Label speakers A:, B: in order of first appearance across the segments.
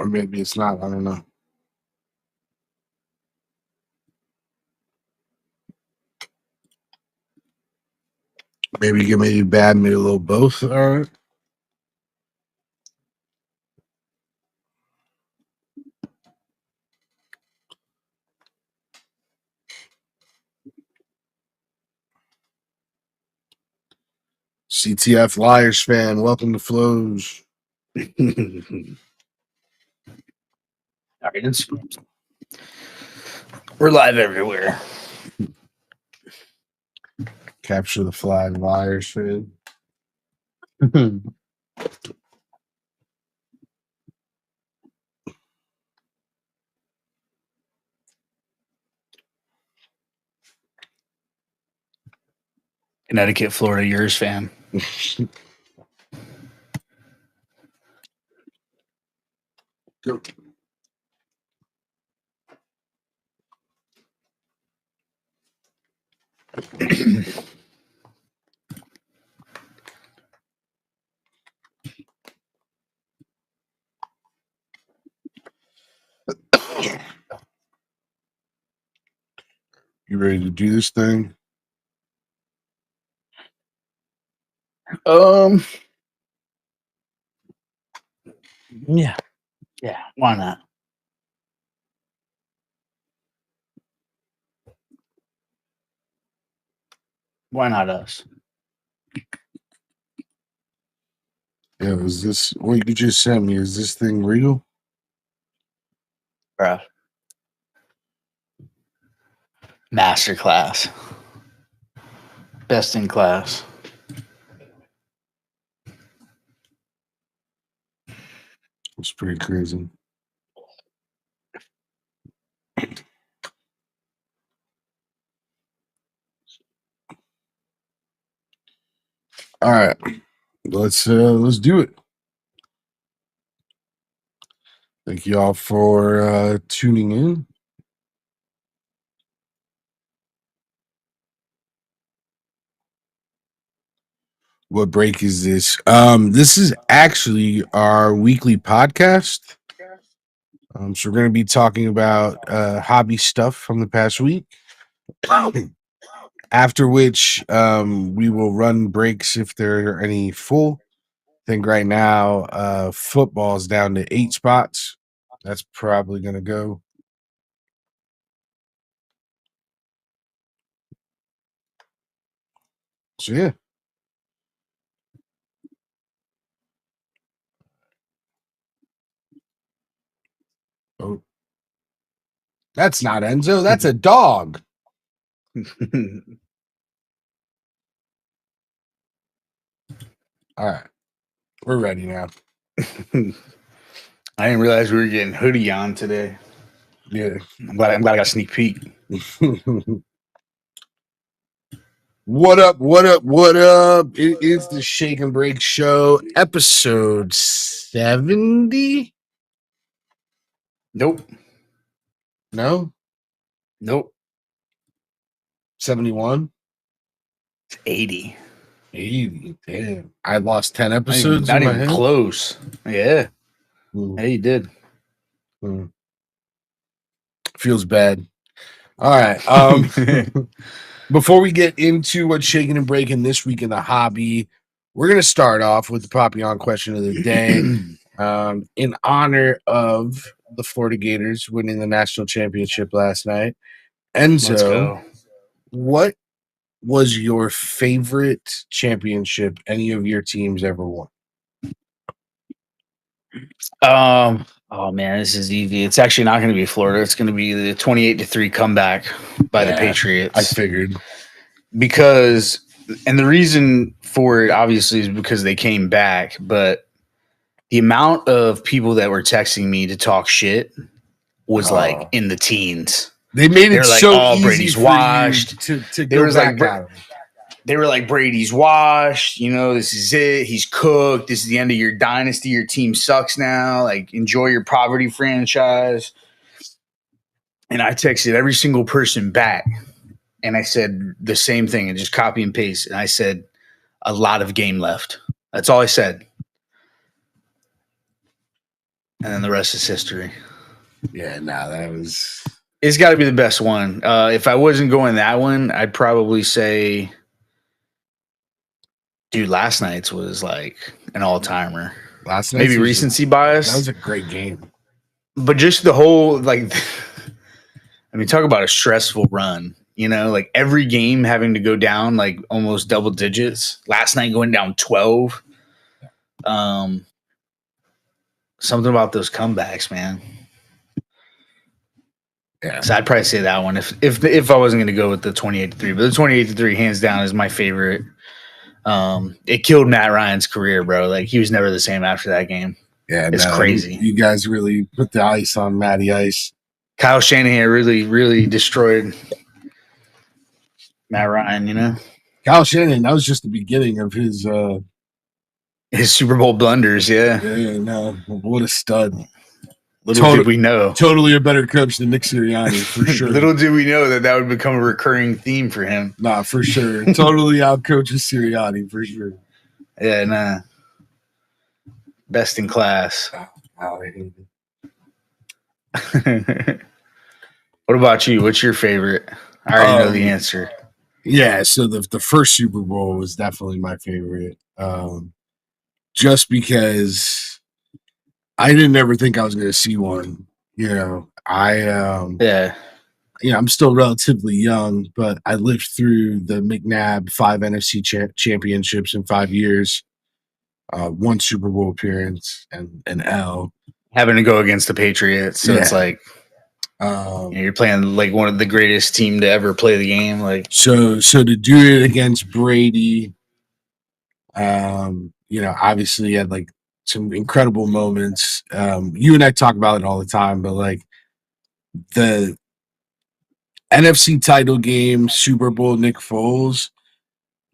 A: Or maybe it's not. I don't know. Maybe you maybe bad, maybe a little both. All right. CTF Liars fan, welcome to Flows.
B: All right, we're live everywhere.
A: Capture the flag, Liars fan.
B: Connecticut, Florida, yours fan.
A: Go. You ready to do this thing?
B: Yeah, why not? Why not us?
A: Yeah, is this what you just sent me? Is this thing real?
B: Bruh. Masterclass. Best in class.
A: It's pretty crazy. All right, let's do it. Thank you all for tuning in. What break is this? This is actually our weekly podcast. So we're going to be talking about hobby stuff from the past week. After which, we will run breaks if there are any full. I think right now, football's down to 8 spots. That's probably going to go. So yeah. Oh, that's not Enzo. That's a dog. All right, we're ready now.
B: I didn't realize we were getting hoodie on today.
A: Yeah,
B: I'm glad I got a sneak peek.
A: What up? What up? What up? It is the Shake and Break Show, episode 70.
B: Nope.
A: No,
B: Nope.
A: 71.
B: It's 80.
A: 80. Damn, I lost 10 episodes
B: Not
A: in my
B: even
A: head.
B: close. Yeah.
A: Mm.
B: Yeah, you did.
A: Feels bad. All right. Before we get into what's shaking and breaking this week in the hobby, we're going to start off with the Papillon question of the day. In honor of the Florida Gators winning the national championship last night.
B: Let's
A: Enzo,
B: go.
A: what was your favorite championship any of your teams ever won?
B: Oh man, this is easy. It's actually not going to be Florida. It's going to be the 28-3 comeback by the Patriots.
A: I figured.
B: Because, and the reason for it obviously is because they came back, but the amount of people that were texting me to talk shit was like in the teens.
A: They made it
B: like,
A: so
B: oh,
A: easy
B: Brady's
A: for
B: washed.
A: you to go back at him.
B: They were like, Brady's washed. You know, this is it. He's cooked. This is the end of your dynasty. Your team sucks now. Like, enjoy your poverty franchise. And I texted every single person back. And I said the same thing and just copy and paste. And I said, a lot of game left. That's all I said. and then the rest is history.
A: Yeah, no, that was.
B: It's got to be the best one. If I wasn't going that one, I'd probably say, dude, last night's was like an all timer.
A: Last
B: Maybe recency bias.
A: That was a great game.
B: But just the whole, like, I mean, talk about a stressful run. You know, like every game having to go down like almost double digits. Last night going down 12. Something about those comebacks, man.
A: Yeah.
B: So I'd probably say that one if I wasn't going to go with the 28-3. But the 28-3 hands down is my favorite. It killed Matt Ryan's career, bro. Like he was never the same after that game.
A: Yeah,
B: it's crazy.
A: You guys really put the ice on Matty Ice.
B: Kyle Shanahan really, really destroyed Matt Ryan, you know?
A: Kyle Shanahan, that was just the beginning of his
B: Super Bowl blunders, yeah.
A: Yeah, no. What a stud.
B: Little did we know.
A: Totally a better coach than Nick Sirianni, for sure.
B: Little did we know that would become a recurring theme for him.
A: Nah, for sure. Totally outcoaches Sirianni, for sure.
B: Yeah, nah. Best in class.
A: Oh, I hate it.
B: What about you? What's your favorite? I already know the answer.
A: Yeah, so the first Super Bowl was definitely my favorite. Just because I didn't ever think I was going to see one. You know, I'm still relatively young, but I lived through the McNabb 5 NFC championships in 5 years, 1 Super Bowl appearance, and an L.
B: Having to go against the Patriots, so it's like you're playing like one of the greatest team to ever play the game. Like
A: so to do it against Brady, obviously he had like some incredible moments. You and I talk about it all the time, but like the NFC title game, Super Bowl, Nick Foles,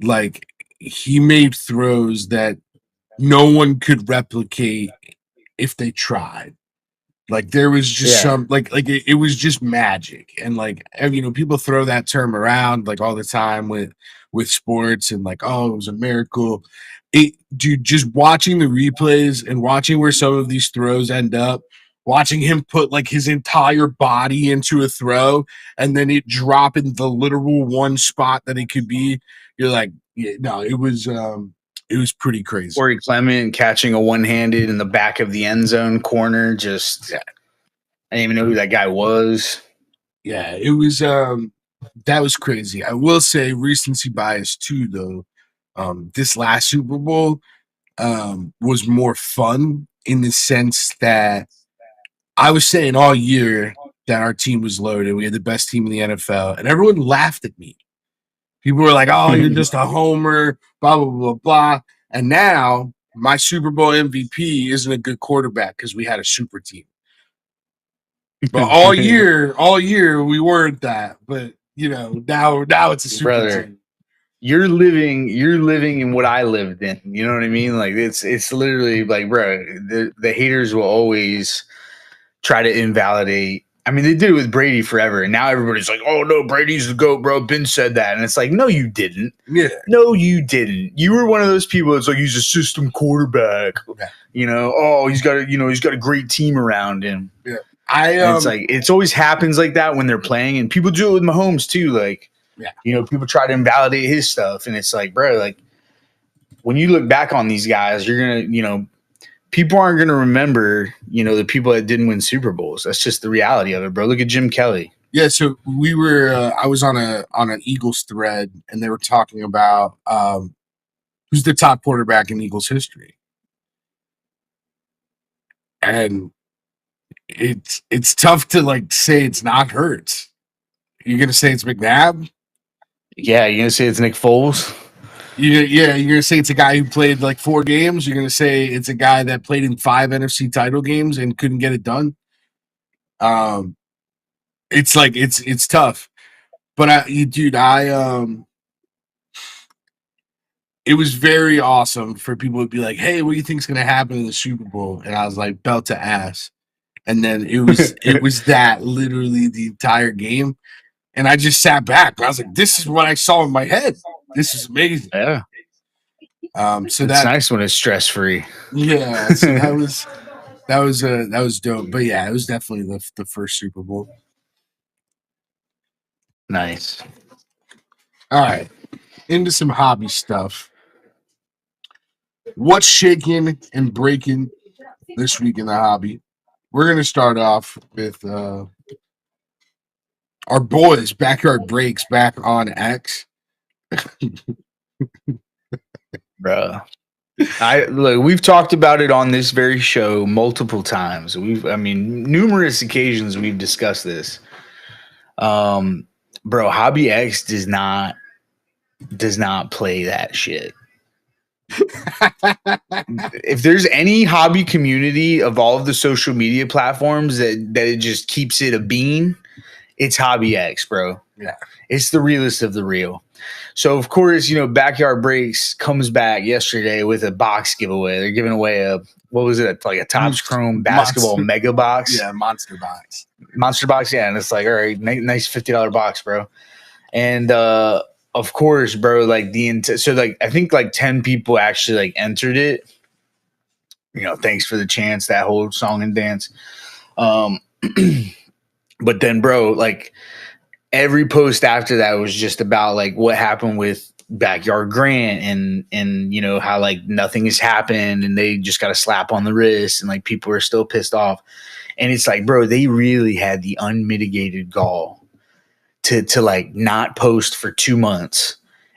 A: like he made throws that no one could replicate if they tried. Like there was just some it was just magic. And like people throw that term around like all the time with sports and like, oh, it was a miracle. Dude, just watching the replays and watching where some of these throws end up, watching him put like his entire body into a throw and then it drop in the literal one spot that it could be, you're like, yeah, no, it was pretty crazy.
B: Corey Clement catching a one-handed in the back of the end zone corner. Just, I didn't even know who that guy was.
A: Yeah, it was. That was crazy. I will say recency bias too, though. This last Super Bowl was more fun in the sense that I was saying all year that our team was loaded. We had the best team in the NFL, and everyone laughed at me. People were like, "Oh, you're just a homer," blah blah blah blah. And now my Super Bowl MVP isn't a good quarterback because we had a super team. But all year we weren't that. But now it's a super team.
B: You're living in what I lived in. You know what I mean? Like it's literally like, bro, the haters will always try to invalidate. I mean, they did it with Brady forever, and now everybody's like, "Oh no, Brady's the GOAT, bro." Ben said that, and it's like, no, you didn't.
A: Yeah,
B: no, you didn't. You were one of those people that's like, he's a system quarterback. Yeah. He's got a great team around him.
A: Yeah,
B: it's like it's always happens like that when they're playing, and people do it with Mahomes too. Like, people try to invalidate his stuff, and it's like, bro, like when you look back on these guys, you're gonna, people aren't going to remember, the people that didn't win Super Bowls. That's just the reality of it, bro. Look at Jim Kelly.
A: Yeah, so we were. I was on an Eagles thread, and they were talking about who's the top quarterback in Eagles history, and it's tough to like say it's not Hurts. You're gonna say it's McNabb?
B: Yeah, you're gonna say it's Nick Foles.
A: You're gonna say it's a guy who played like 4 games. You're gonna say it's a guy that played in 5 NFC title games and couldn't get it done. It's like it's tough, but it was very awesome for people to be like, "Hey, what do you think's gonna happen in the Super Bowl?" And I was like, "Belt to ass," and then it was that literally the entire game, and I just sat back. I was like, "This is what I saw in my head. This is amazing."
B: Yeah.
A: So
B: that's nice when it's stress free.
A: Yeah. So That was dope. But yeah, it was definitely the first Super Bowl.
B: Nice.
A: All right, into some hobby stuff. What's shaking and breaking this week in the hobby? We're gonna start off with our boys Backyard Breaks back on X.
B: Bro. We've talked about it on this very show multiple times. Numerous occasions we've discussed this. Bro, Hobby X does not play that shit. If there's any hobby community of all of the social media platforms that it just keeps it a bean, it's Hobby X, bro.
A: Yeah.
B: It's the realest of the real. So, of course, Backyard Breaks comes back yesterday with a box giveaway. They're giving away a Topps Chrome basketball mega box.
A: Yeah, monster box.
B: Monster box, yeah. And it's like, all right, nice $50 box, bro. And of course, bro, like I think like 10 people actually like entered it. Thanks for the chance, that whole song and dance. But then, bro, like every post after that was just about like what happened with Backyard Grant and how like nothing has happened and they just got a slap on the wrist and like people are still pissed off. And it's like, bro, they really had the unmitigated gall to like not post for 2 months.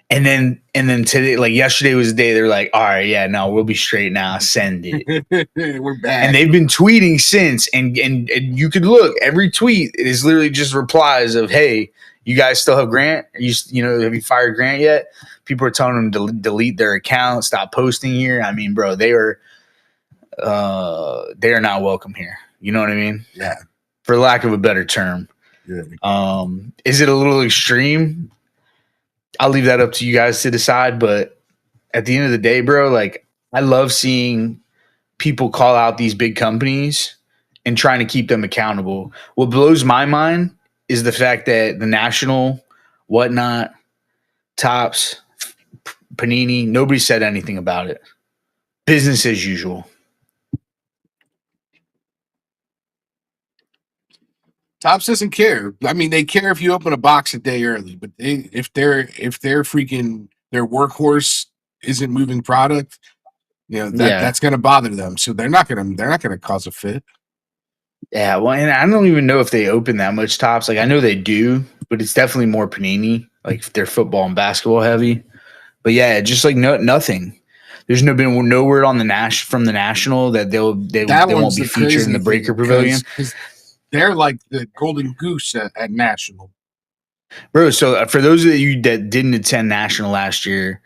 B: And then today, like yesterday was the day they're like, all right, yeah, no, we'll be straight now. Send it.
A: We're back.
B: And they've been tweeting since. And you could look, every tweet is literally just replies of, hey, you guys still have Grant? Have you fired Grant yet? People are telling them to delete their account, stop posting here. I mean, bro, they are not welcome here. You know what I mean?
A: Yeah.
B: For lack of a better term.
A: Yeah.
B: Is it a little extreme? I'll leave that up to you guys to decide. But at the end of the day, bro, like I love seeing people call out these big companies and trying to keep them accountable. What blows my mind is the fact that the National, Whatnot, Topps, Panini, nobody said anything about it. Business as usual.
A: Topps doesn't care. I mean, they care if you open a box a day early, but if their freaking their workhorse isn't moving product, that's gonna bother them. So they're not gonna cause a fit.
B: Yeah, well, and I don't even know if they open that much Topps. Like I know they do, but it's definitely more Panini. Like they're football and basketball heavy. But yeah, just like nothing. There's been no word on from the National that they won't be featured in the Breaker Pavilion.
A: They're like the golden goose at National.
B: Bro, so for those of you that didn't attend National last year,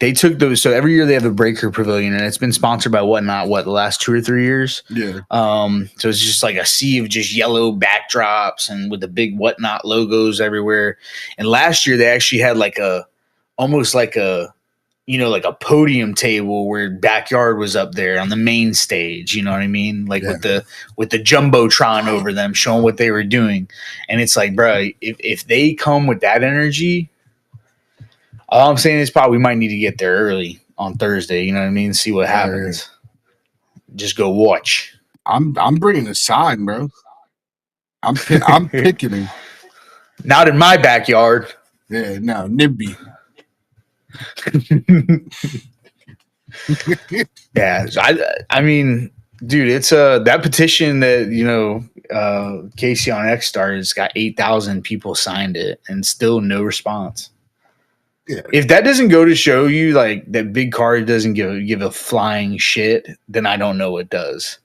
B: they took those. So every year they have the Breaker Pavilion, and it's been sponsored by the last 2 or 3 years?
A: Yeah.
B: So it's just like a sea of just yellow backdrops and with the big Whatnot logos everywhere. And last year they actually had almost like a podium table where Backyard was up there on the main stage, you know what I mean? Like with the Jumbotron over them showing what they were doing. And it's like, bro, if they come with that energy, all I'm saying is probably we might need to get there early on Thursday, you know what I mean? See what happens. Just go watch.
A: I'm bringing a sign, bro. I'm picketing.
B: Not in my backyard.
A: Yeah, no, NIMBY.
B: Yeah, I mean, dude, it's that petition that Casey on X started. It's got 8,000 people signed it, and still no response. Yeah. If that doesn't go to show you like that big card doesn't give a flying shit, then I don't know what does.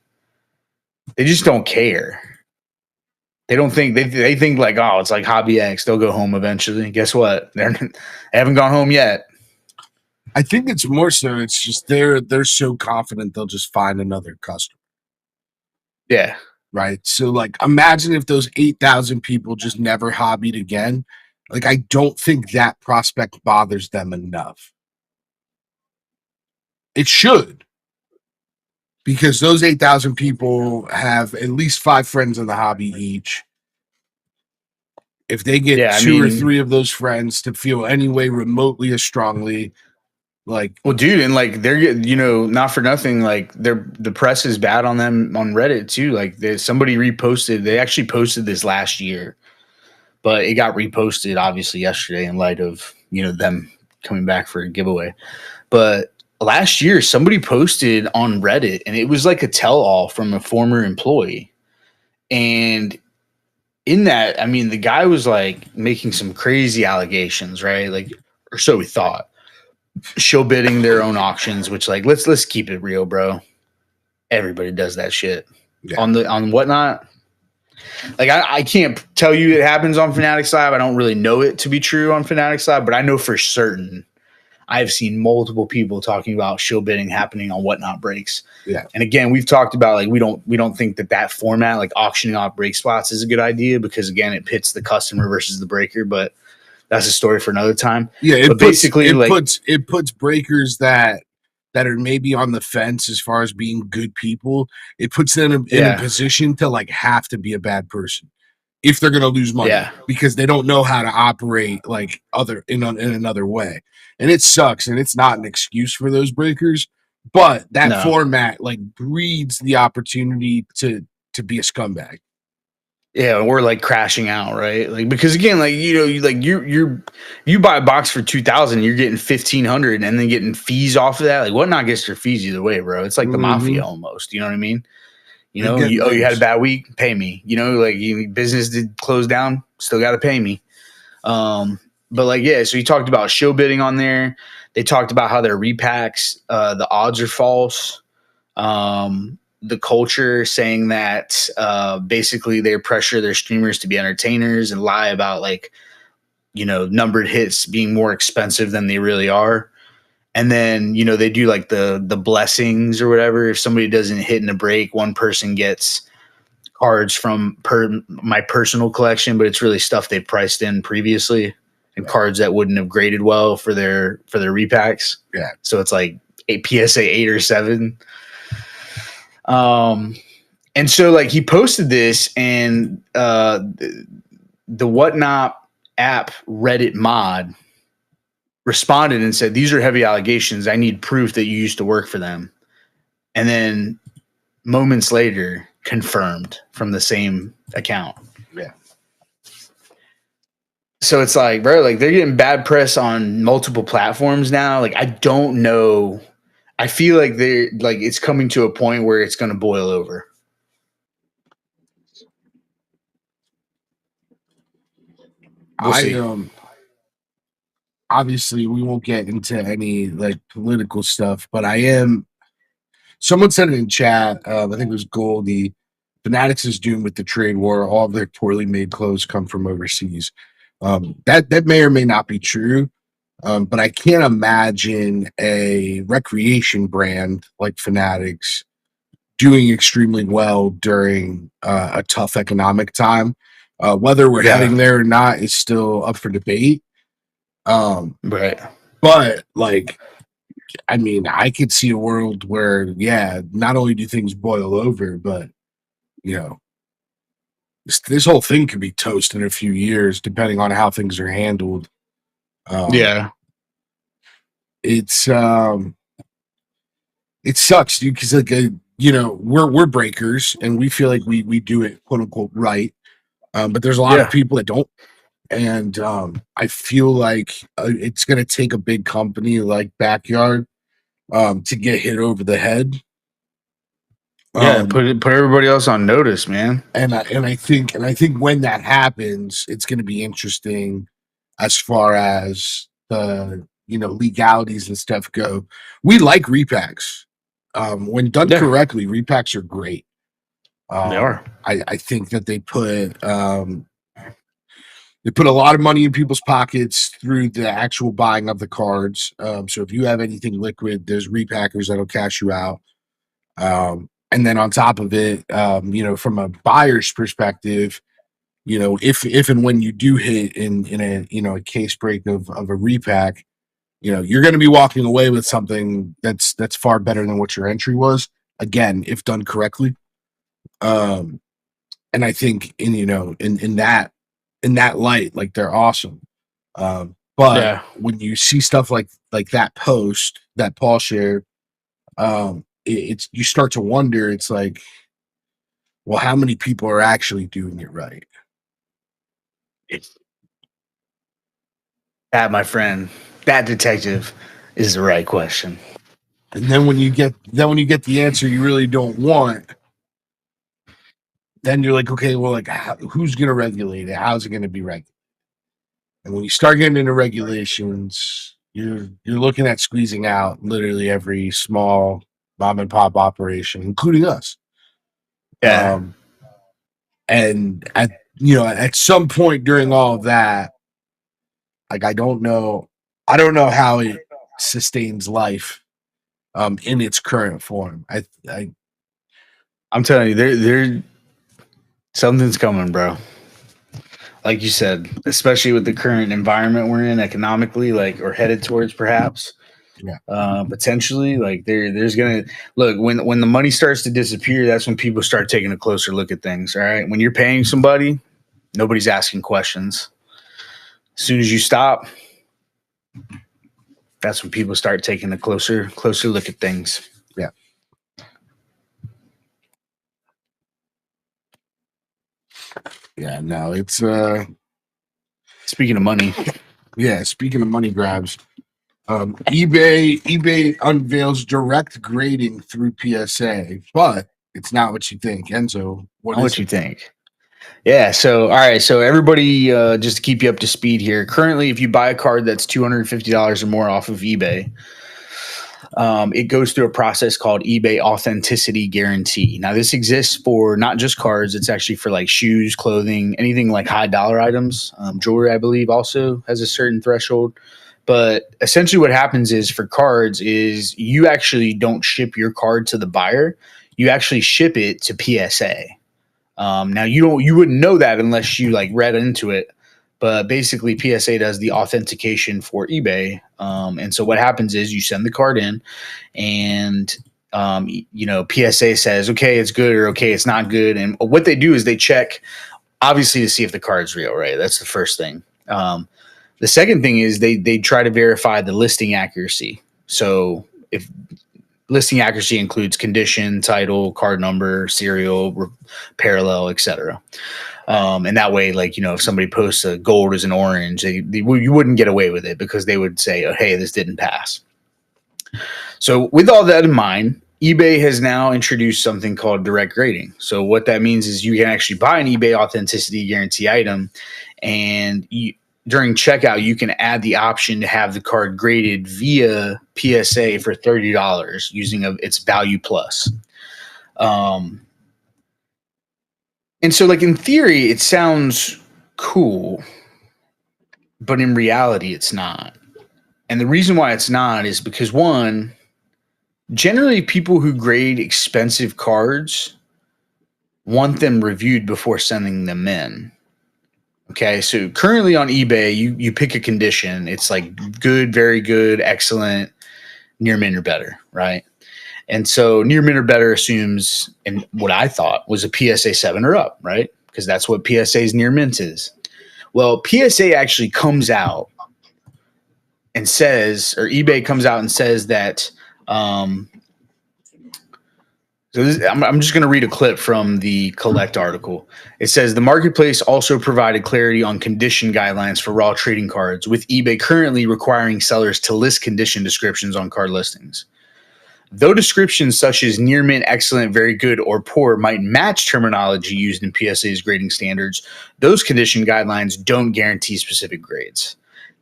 B: They just don't care. They don't think they think like, oh, it's like Hobby X. They'll go home eventually. Guess what? They haven't gone home yet.
A: I think it's more so. It's just they're so confident they'll just find another customer.
B: Yeah.
A: Right. So like, imagine if those 8,000 people just never hobbied again. Like, I don't think that prospect bothers them enough. It should. Because those 8,000 people have at least 5 friends in the hobby each. If they get 2 or 3 of those friends to feel any way remotely as strongly, Like,
B: well, dude, and like they're not for nothing, like the press is bad on them on Reddit too. Like somebody reposted, they actually posted this last year, but it got reposted obviously yesterday in light of them coming back for a giveaway. But last year, somebody posted on Reddit, and it was like a tell-all from a former employee, and in that, I mean, the guy was like making some crazy allegations, right? Like, or so we thought. Show bidding their own auctions, which like let's keep it real, bro. Everybody does that shit on Whatnot. Like I can't tell you it happens on Fanatics Live. I don't really know it to be true on Fanatics Live, but I know for certain I've seen multiple people talking about show bidding happening on Whatnot breaks.
A: Yeah.
B: And again, we've talked about like we don't think that format, like auctioning off break spots, is a good idea because again, it pits the customer versus the breaker. But that's a story for another time.
A: Yeah,
B: it
A: puts breakers that are maybe on the fence as far as being good people. It puts them in a position to like have to be a bad person if they're going to lose money because they don't know how to operate like in another way. And it sucks, and it's not an excuse for those breakers, but that format like breeds the opportunity to be a scumbag.
B: Yeah, we're like crashing out, right? Like because again, like you buy a box for 2,000, you're getting 1,500, and then getting fees off of that. Like Whatnot gets their fees either way, bro. It's like the mafia almost. You know what I mean? You had a bad week, pay me. Like business did close down, still got to pay me. But like so you talked about show bidding on there. They talked about how their repacks, the odds are false. The culture saying that basically they pressure their streamers to be entertainers and lie about like numbered hits being more expensive than they really are. And then they do like the blessings or whatever. If somebody doesn't hit in a break, one person gets cards from my personal collection, but it's really stuff they priced in previously and cards that wouldn't have graded well for their repacks.
A: Yeah.
B: So it's like a PSA 8 or 7. And so like he posted this, and the Whatnot app Reddit mod responded and said, "These are heavy allegations. I need proof that you used to work for them." And then moments later, confirmed from the same account.
A: Yeah.
B: So it's like, bro, like they're getting bad press on multiple platforms now. Like I don't know. I feel like they're like it's coming to a point where it's going to boil over.
A: We'll see. Obviously we won't get into any like political stuff, but someone said it in chat. I think it was Goldie. Fanatics is doomed with the trade war. All of their poorly made clothes come from overseas. That may or may not be true. But I can't imagine a recreation brand like Fanatics doing extremely well during a tough economic time. Whether we're heading there or not is still up for debate.
B: Right.
A: But like, I mean, I could see a world where, not only do things boil over, but this whole thing could be toast in a few years, depending on how things are handled. It's it sucks, dude, because like we're breakers and we feel like we do it quote unquote right, but there's a lot of people that don't, and I feel like it's gonna take a big company like Backyard to get hit over the head.
B: Put everybody else on notice, man.
A: And I think when that happens, it's gonna be interesting as far as the legalities and stuff go. We like repacks. When done correctly, repacks are great.
B: They are.
A: I think that they put a lot of money in people's pockets through the actual buying of the cards. So if you have anything liquid, there's repackers that'll cash you out. And then on top of it, from a buyer's perspective, if and when you do hit in a case break of a repack, you're going to be walking away with something that's far better than what your entry was. Again, if done correctly. And I think in that light, like they're awesome. But when you see stuff like like that post that Paul shared, it's you start to wonder. It's like, well, how many people are actually doing it right?
B: That, my friend, that detective is the right question.
A: And then when you get the answer you really don't want, then you're like, okay, well, like who's going to regulate it? How's it going to be regulated? And when you start getting into regulations, you're looking at squeezing out literally every small mom and pop operation, including us.
B: Yeah.
A: And at some point during all of that, like I don't know how it sustains life in its current form.
B: I'm telling you, there something's coming, bro. Like you said, especially with the current environment we're in economically, like, or headed towards, perhaps.
A: Yeah.
B: Potentially, like there's gonna look when the money starts to disappear. That's when people start taking a closer look at things. All right, when you're paying somebody, nobody's asking questions. As soon as you stop, that's when people start taking a closer look at things.
A: Yeah. Yeah, no, it's
B: Speaking of money,
A: yeah, speaking of money grabs, eBay unveils direct grading through PSA, but it's not what you think. Enzo,
B: what you think? Yeah. So, all right. So, everybody, just to keep you up to speed here, currently, if you buy a card that's $250 or more off of eBay, it goes through a process called eBay Authenticity Guarantee. Now, this exists for not just cards; it's actually for like shoes, clothing, anything like high dollar items. Jewelry, I believe, also has a certain threshold. But essentially, what happens is for cards is you actually don't ship your card to the buyer; you actually ship it to PSA. Now you wouldn't know that unless you like read into it, but basically PSA does the authentication for eBay. And so what happens is you send the card in, and PSA says, okay, it's good, or okay, it's not good. And what they do is they check, obviously, to see if the card's real, right? That's the first thing. The second thing is they try to verify the listing accuracy. So if listing accuracy includes condition, title, card number, serial, parallel, etc. And that way, like, if somebody posts a gold as an orange, you wouldn't get away with it because they would say, oh, hey, this didn't pass. So with all that in mind, eBay has now introduced something called direct grading. So what that means is you can actually buy an eBay Authenticity Guarantee item, and during checkout, you can add the option to have the card graded via PSA for $30 using its Value Plus. And so, like, in theory, it sounds cool, but in reality, it's not. And the reason why it's not is because, one, generally people who grade expensive cards want them reviewed before sending them in. Okay, so currently on eBay, you pick a condition. It's like good, very good, excellent, near mint or better, right? And so near mint or better assumes, and what I thought was a PSA 7 or up, right? Because that's what PSA's near mint is. Well, PSA actually comes out and says, or eBay comes out and says that, I'm just going to read a clip from the Collect article. It says the marketplace also provided clarity on condition guidelines for raw trading cards, with eBay currently requiring sellers to list condition descriptions on card listings. Though descriptions such as near mint, excellent, very good, or poor might match terminology used in PSA's grading standards, those condition guidelines don't guarantee specific grades.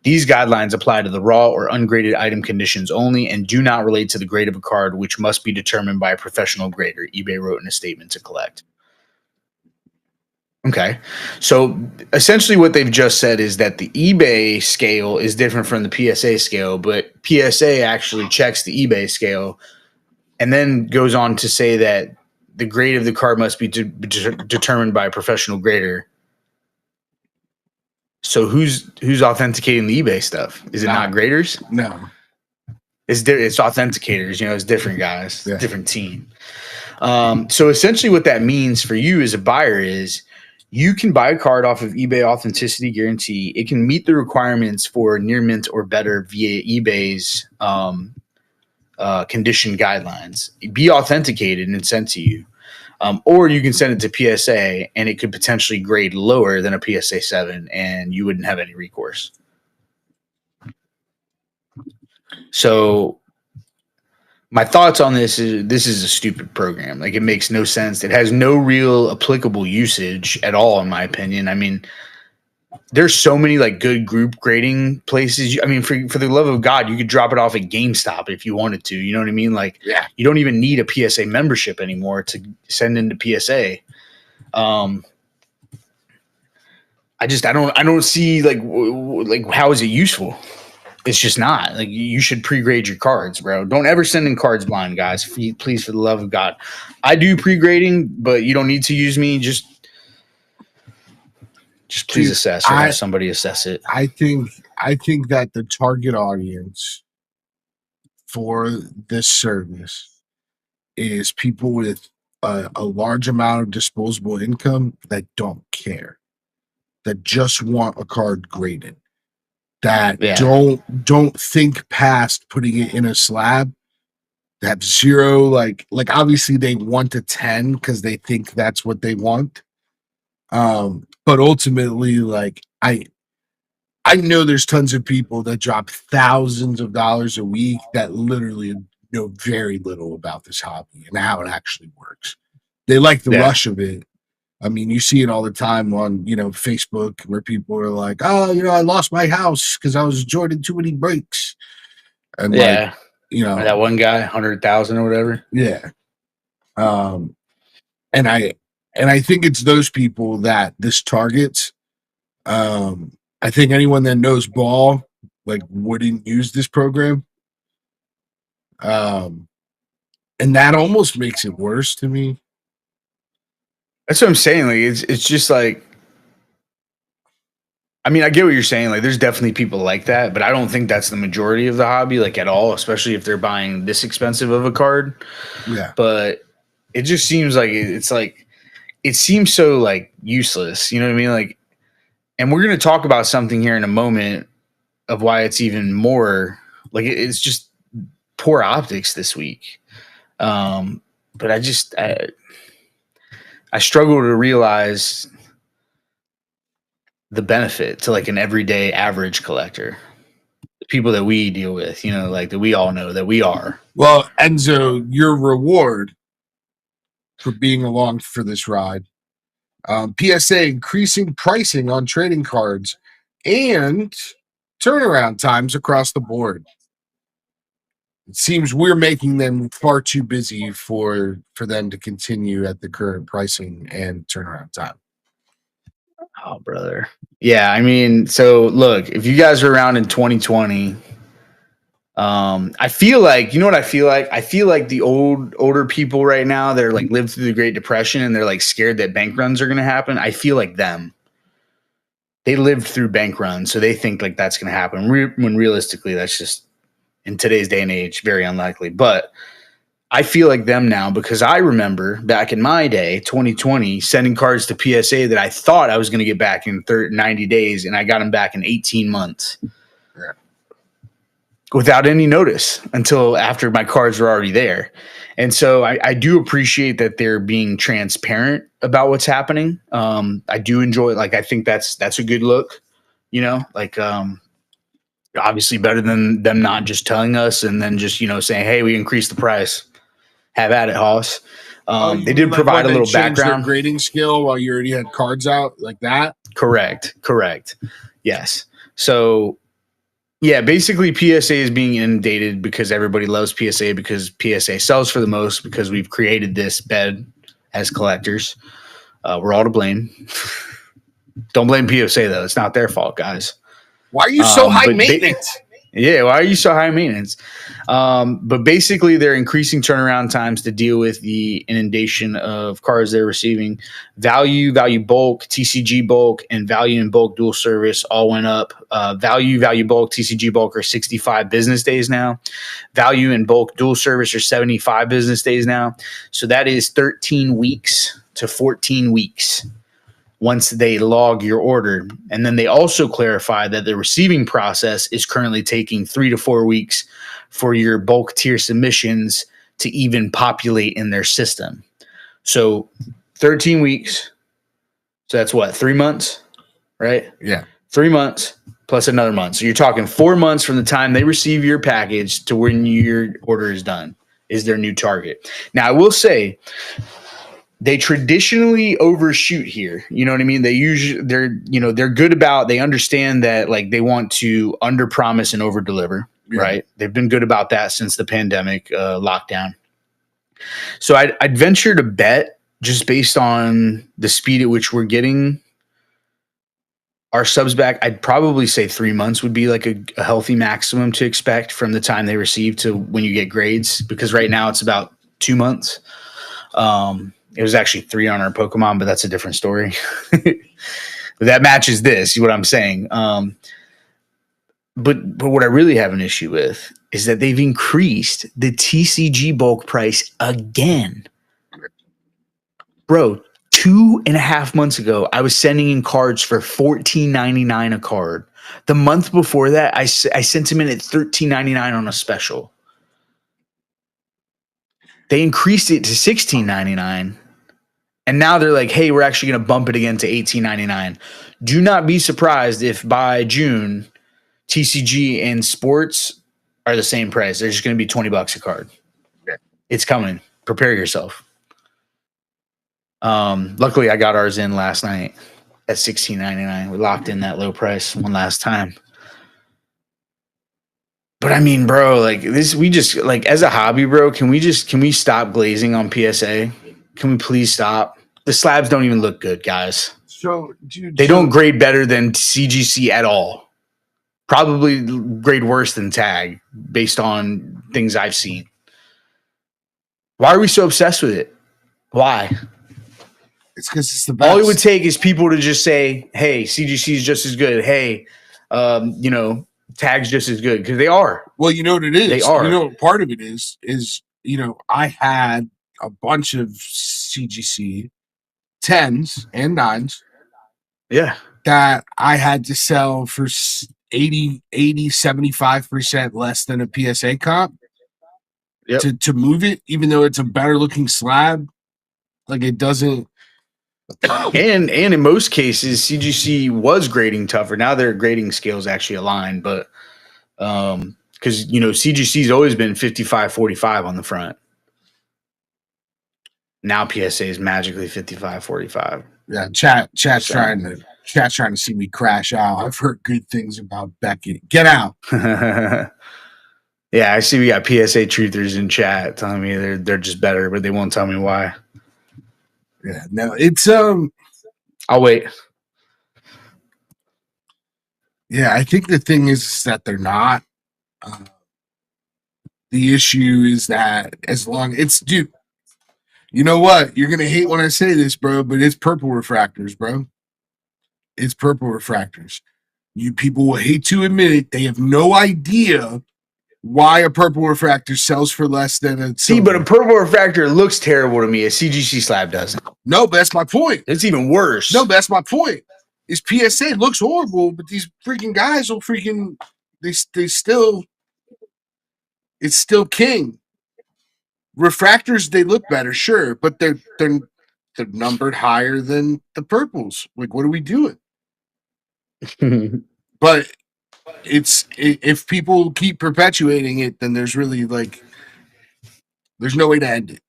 B: These guidelines apply to the raw or ungraded item conditions only and do not relate to the grade of a card, which must be determined by a professional grader, eBay wrote in a statement to Collect. Okay. So essentially what they've just said is that the eBay scale is different from the PSA scale, but PSA actually checks the eBay scale and then goes on to say that the grade of the card must be determined by a professional grader. So who's authenticating the eBay stuff? Is it not graders?
A: No.
B: It's authenticators, it's different guys,
A: Yeah.
B: different team. So essentially what that means for you as a buyer is You can buy a card off of eBay Authenticity Guarantee. It can meet the requirements for near mint or better via eBay's condition guidelines. Be authenticated and sent to you. Or you can send it to PSA, and it could potentially grade lower than a PSA 7, and you wouldn't have any recourse. So my thoughts on this is a stupid program. Like, it makes no sense. It has no real applicable usage at all, in my opinion. I mean, there's so many like good group grading places. I mean, for the love of God, you could drop it off at GameStop if you wanted to. You know what I mean? Like,
A: Yeah.
B: you don't even need a PSA membership anymore to send into PSA. I don't see like how is it useful? It's just not. Like, you should pre-grade your cards, bro. Don't ever send in cards blind, guys. Please, for the love of God. I do pre-grading, but you don't need to use me. Just please assess, or have somebody assess it.
A: I think that the target audience for this service is people with a large amount of disposable income that don't care, that just want a card graded, that don't think past putting it in a slab, that have zero like obviously they want a 10 because they think that's what they want. But ultimately, like, I know there's tons of people that drop thousands of dollars a week that literally know very little about this hobby and how it actually works. They like the rush of it. I mean, you see it all the time on, Facebook, where people are like, oh, I lost my house because I was joining too many breaks. And
B: that one guy, 100,000 or whatever.
A: Yeah. And I think it's those people that this targets. I think anyone that knows ball like wouldn't use this program. And that almost makes it worse to me.
B: That's what I'm saying. Like, it's just like, I mean, I get what you're saying. Like, there's definitely people like that, but I don't think that's the majority of the hobby, like, at all, especially if they're buying this expensive of a card.
A: Yeah.
B: But it just seems like it seems so like useless. You know what I mean? Like, and we're going to talk about something here in a moment of why it's even more like it's just poor optics this week. But I struggle to realize the benefit to like an everyday average collector, the people that we deal with, like that we all know that we are.
A: Well, Enzo, your reward for being along for this ride, PSA increasing pricing on trading cards and turnaround times across the board. It seems we're making them far too busy for them to continue at the current pricing and turnaround time.
B: Oh, brother. Yeah, I mean, so look, if you guys are around in 2020, I feel like, you know what I feel like? I feel like the older people right now, they're like lived through the Great Depression and they're like scared that bank runs are going to happen. I feel like them. They lived through bank runs, so they think like that's going to happen. When realistically, that's just, in today's day and age, very unlikely. But I feel like them now because I remember back in my day, 2020, sending cards to PSA that I thought I was going to get back in 90 days, and I got them back in 18 months.
A: Yeah.
B: Without any notice until after my cards were already there. And so I do appreciate that they're being transparent about what's happening. I do enjoy it. Like, I think that's a good look, like, obviously better than them not just telling us and then just, saying, hey, we increased the price. Have at it, Hoss. They did provide a little background.
A: Grading skill while you already had cards out like that.
B: Correct. Yes. So, yeah, basically PSA is being inundated because everybody loves PSA because PSA sells for the most because we've created this bed as collectors. We're all to blame. Don't blame PSA, though. It's not their fault, guys.
A: Why are you so high maintenance?
B: Why are you so high maintenance? But basically, they're increasing turnaround times to deal with the inundation of cards they're receiving. Value bulk, TCG bulk, and value and bulk dual service all went up. Value bulk, TCG bulk are 65 business days now. Value and bulk dual service are 75 business days now. So that is 13 weeks to 14 weeks once they log your order. And then they also clarify that the receiving process is currently taking 3 to 4 weeks for your bulk tier submissions to even populate in their system. So 13 weeks. So that's what, 3 months, right?
A: Yeah.
B: 3 months plus another month. So you're talking 4 months from the time they receive your package to when your order is done is their new target. Now, I will say they traditionally overshoot here. You know what I mean? They're good about, they understand that like they want to under promise and over deliver, right? They've been good about that since the pandemic lockdown. So I'd venture to bet, just based on the speed at which we're getting our subs back, I'd probably say 3 months would be like a healthy maximum to expect from the time they receive to when you get grades, because right now it's about 2 months. It was actually 3 on our Pokemon, but that's a different story. But that matches this, what I'm saying. But what I really have an issue with is that they've increased the TCG bulk price again. Bro, 2.5 months ago, I was sending in cards for $14.99 a card. The month before that, I sent them in at $13.99 on a special. They increased it to $16.99. And now they're like, hey, we're actually going to bump it again to $18.99. Do not be surprised if by June, TCG and sports are the same price. They're just going to be $20 a card.
A: Yeah.
B: It's coming. Prepare yourself. Luckily, I got ours in last night at $16.99. We locked in that low price one last time. But I mean, bro, like this, we just like as a hobby, bro, can we stop glazing on PSA? Can we please stop? The slabs don't even look good, guys.
A: So, dude,
B: They don't grade better than CGC at all. Probably grade worse than Tag based on things I've seen. Why are we so obsessed with it? Why?
A: It's because it's the best.
B: All it would take is people to just say, hey, CGC is just as good. Hey, Tag's just as good, because they are.
A: Well, you know what it is?
B: They are.
A: You know what part of it is, I had a bunch of CGC 10s and 9s.
B: Yeah.
A: That I had to sell for 80, 75% less than a PSA comp.
B: Yep.
A: To move it, even though it's a better looking slab. Like it doesn't.
B: And in most cases, CGC was grading tougher. Now their grading scales actually align, but because CGC's always been 55-45 on the front. Now PSA is magically 55-45.
A: Yeah, chat's trying to see me crash out. I've heard good things about Beckett. Get out.
B: Yeah, I see we got PSA truthers in chat telling me they're just better, but they won't tell me why.
A: Yeah, no, it's
B: I'll wait.
A: Yeah, I think the thing is that they're not. The issue is that as long dude, you know what? You're gonna hate when I say this, bro, but it's purple refractors, bro. It's purple refractors. You people will hate to admit it. They have no idea why a purple refractor sells for less than a silver.
B: But a purple refractor looks terrible to me. A CGC slab doesn't.
A: No, but that's my point.
B: It's even worse.
A: No, that's my point. Is PSA looks horrible, but these freaking guys will they still, it's still king. Refractors, they look better, sure, but they're numbered higher than the purples. Like, what are we doing? But if people keep perpetuating it, then there's really there's no way to end it.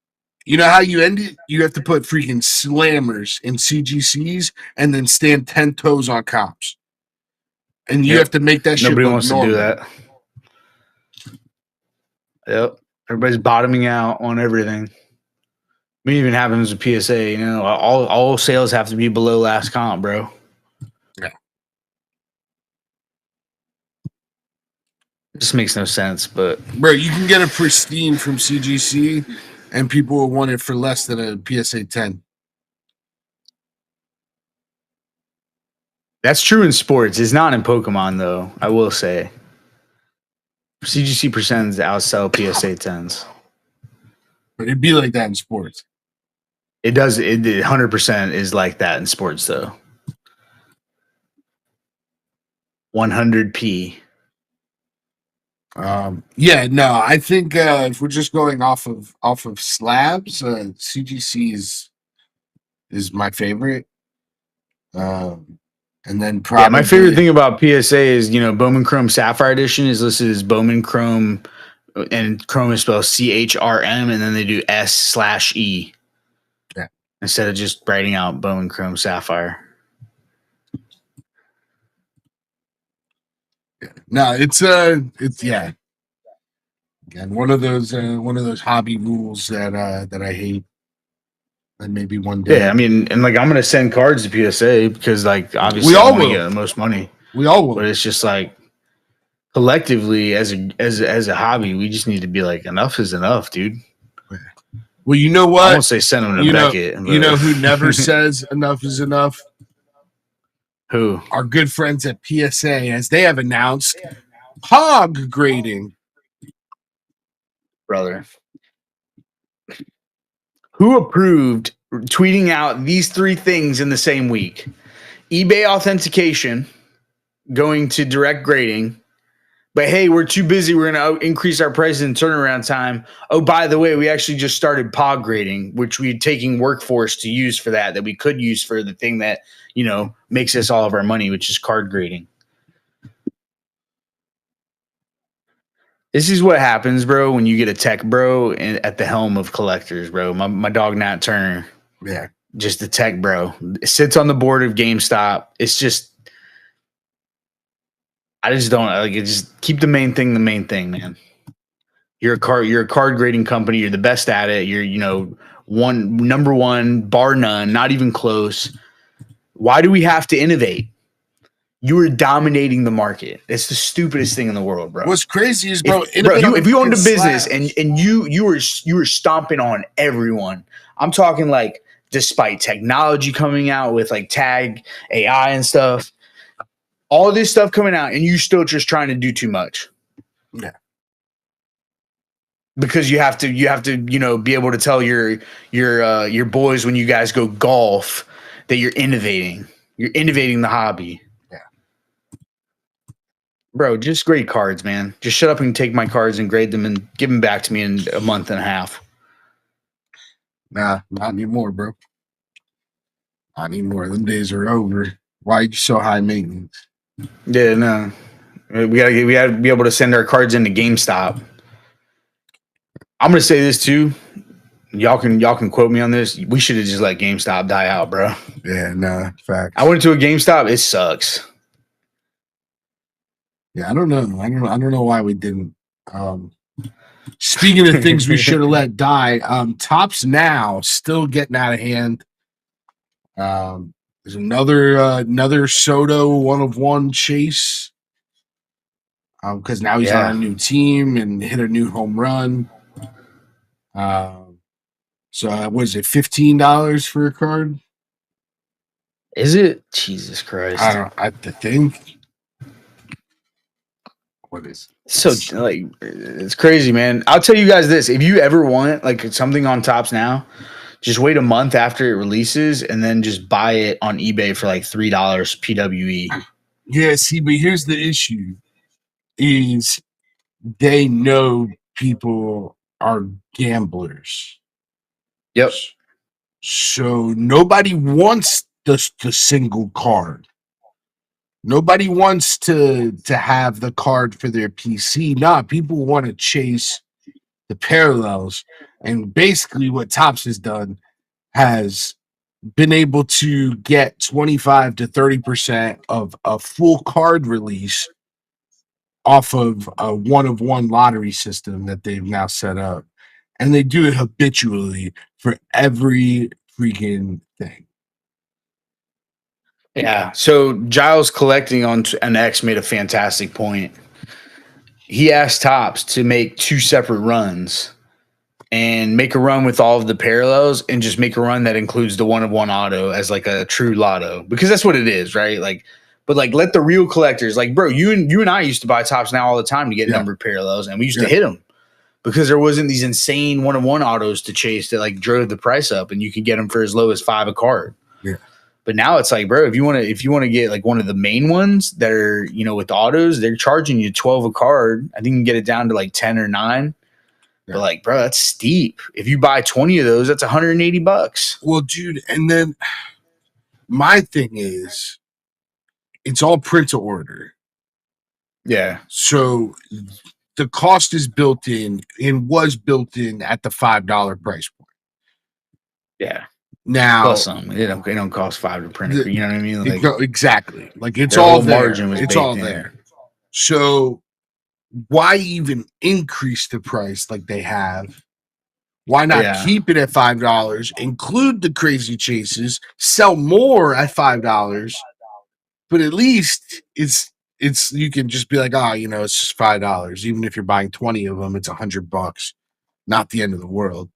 A: You know how you end it? You have to put freaking slammers in CGCs and then stand 10 toes on cops. And you have to make that shit.
B: Nobody wants to do that. Yep. Everybody's bottoming out on everything. I mean, even happens with PSA, all sales have to be below last comp, bro.
A: Yeah.
B: It just makes no sense, but
A: bro, you can get a pristine from CGC and people will want it for less than a PSA 10.
B: That's true in sports. It's not in Pokemon, though, I will say. CGC percents outsell PSA 10s.
A: But it'd be like that in sports.
B: It does. It 100% is like that in sports, though. 100p.
A: Yeah, no, I think if we're just going off of slabs, CGC is my favorite. And then probably
B: my favorite thing about PSA is, Bowman Chrome Sapphire Edition is listed as Bowman Chrome, and Chrome is spelled CHRM, and then they do S/E.
A: Yeah.
B: Instead of just writing out Bowman Chrome Sapphire.
A: Yeah. No, it's yeah. Again, one of those hobby rules that I hate. And maybe one day.
B: Yeah, I mean, and like I'm gonna send cards to PSA because like obviously
A: We all
B: I want to
A: will.
B: get the most money.
A: We all will.
B: But it's just like collectively as a hobby, we just need to be like, enough is enough, dude.
A: Well, you know what?
B: I won't say send them to Beckett.
A: You know who never says enough is enough?
B: Who?
A: Our good friends at PSA, as they have announced POG grading.
B: Brother. Who approved tweeting out these 3 things in the same week? eBay authentication, going to direct grading, but hey, we're too busy. We're going to increase our prices and turnaround time. Oh, by the way, we actually just started POG grading, which we're taking workforce to use for that we could use for the thing that, makes us all of our money, which is card grading. This is what happens, bro, when you get a tech bro at the helm of collectors, bro. My dog, Nat Turner.
A: Yeah.
B: Just the tech bro. It sits on the board of GameStop. It's just, I just don't like it. Just keep the main thing, man. You're a card grading company. You're the best at it. You're, number one, bar none, not even close. Why do we have to innovate? You are dominating the market. It's the stupidest thing in the world, bro.
A: What's crazy is, bro,
B: if you owned a business and you were stomping on everyone. I'm talking like, despite technology coming out with like tag AI and stuff, all this stuff coming out, and you still just trying to do too much.
A: Yeah.
B: Because you have to, be able to tell your boys when you guys go golf that you're innovating. You're innovating the hobby. Bro, just grade cards, man. Just shut up and take my cards and grade them and give them back to me in a month and a half.
A: Nah, not anymore, bro. Not anymore. Them days are over. Why are you so high maintenance?
B: Yeah, no. We gotta be able to send our cards into GameStop. I'm gonna say this too. Y'all can quote me on this. We should have just let GameStop die out, bro.
A: Yeah, nah, facts.
B: I went to a GameStop. It sucks.
A: Yeah, I don't know. I don't know why we didn't. Speaking of things we should have let die, Tops Now still getting out of hand. There's another Soto 1-of-1 chase. Because now he's on a new team and hit a new home run. So what is it, $15 for a card?
B: Is it? Jesus Christ!
A: I think. What is it?
B: So like, it's crazy, man. I'll tell you guys this: if you ever want like something on Tops Now, just wait a month after it releases and then just buy it on eBay for like $3 PWE.
A: Yeah, see, but here's the issue: is they know people are gamblers.
B: Yep.
A: So nobody wants the single card. Nobody wants to have the card for their PC. Nah, people want to chase the parallels. And basically what Topps has done has been able to get 25 to 30% of a full card release off of a 1-of-1 lottery system that they've now set up. And they do it habitually for every freaking thing.
B: Yeah. So Giles collecting on an X made a fantastic point. He asked Topps to make 2 separate runs and make a run with all of the parallels and just make a run that includes the 1-of-1 auto as like a true lotto, because that's what it is, right? Like, but like let the real collectors, like, bro, you and I used to buy Topps Now all the time to get numbered parallels, and we used to hit them because there wasn't these insane 1-of-1 autos to chase that like drove the price up, and you could get them for as low as $5 a card.
A: Yeah.
B: But now it's like, bro, if you want to get like one of the main ones that are, you know, with autos, they're charging you 12 a card. I think you can get it down to like 10 or 9.
A: Yeah.
B: But like, bro, that's steep. If you buy 20 of those, that's $180.
A: Well, dude, and then my thing is, it's all print to order.
B: Yeah.
A: So the cost is built in and was built in at the $5 price point.
B: Yeah.
A: Now,
B: Plus some. It don't cost $5 to print it. You know what I mean? Like,
A: exactly. Like it's
B: their
A: all
B: whole
A: there.
B: margin was
A: It's
B: baked
A: all
B: in.
A: there. So why even increase the price like they have? Why not keep it at $5, include the crazy chases, sell more at $5, but at least it's you can just be like, oh, you know, it's just $5. Even if you're buying 20 of them, it's $100. Not the end of the world.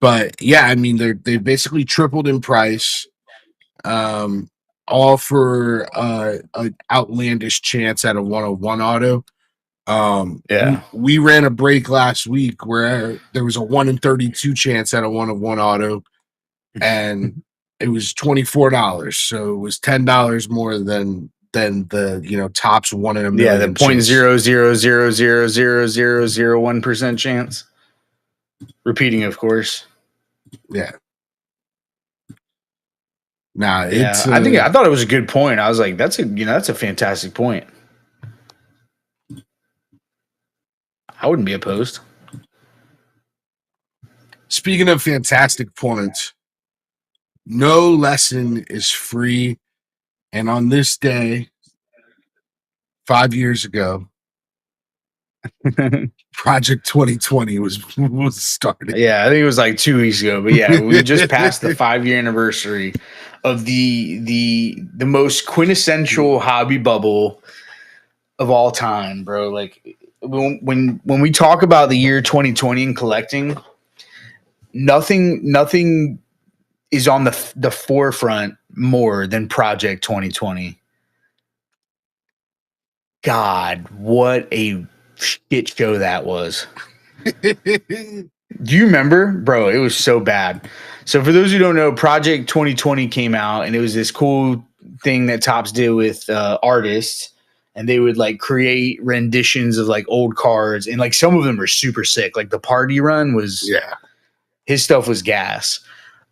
A: But yeah, I mean, they basically tripled in price, all for an outlandish chance at a 101 auto. We ran a break last week where there was a 1 in 32 chance at a 101 auto, and it was $24. So it was $10 more than the, you know, tops 1 in a million.
B: Yeah, the 0.000000001% chance. Repeating, of course.
A: Yeah. Nah,
B: yeah. I thought it was a good point. I was like, that's a fantastic point. I wouldn't be opposed.
A: Speaking of fantastic points, no lesson is free. And on this day, 5 years ago, Project 2020 was started.
B: Yeah, I think it was like 2 weeks ago. But yeah, we just passed the 5-year anniversary of the most quintessential hobby bubble of all time, bro. Like when we talk about the year 2020 and collecting, nothing is on the forefront more than Project 2020. God, what a shit show that was. Do you remember? Bro, it was so bad. So for those who don't know, Project 2020 came out, and it was this cool thing that Topps did with artists, and they would like create renditions of like old cards, and like some of them are super sick. Like the party run was, his stuff was gas.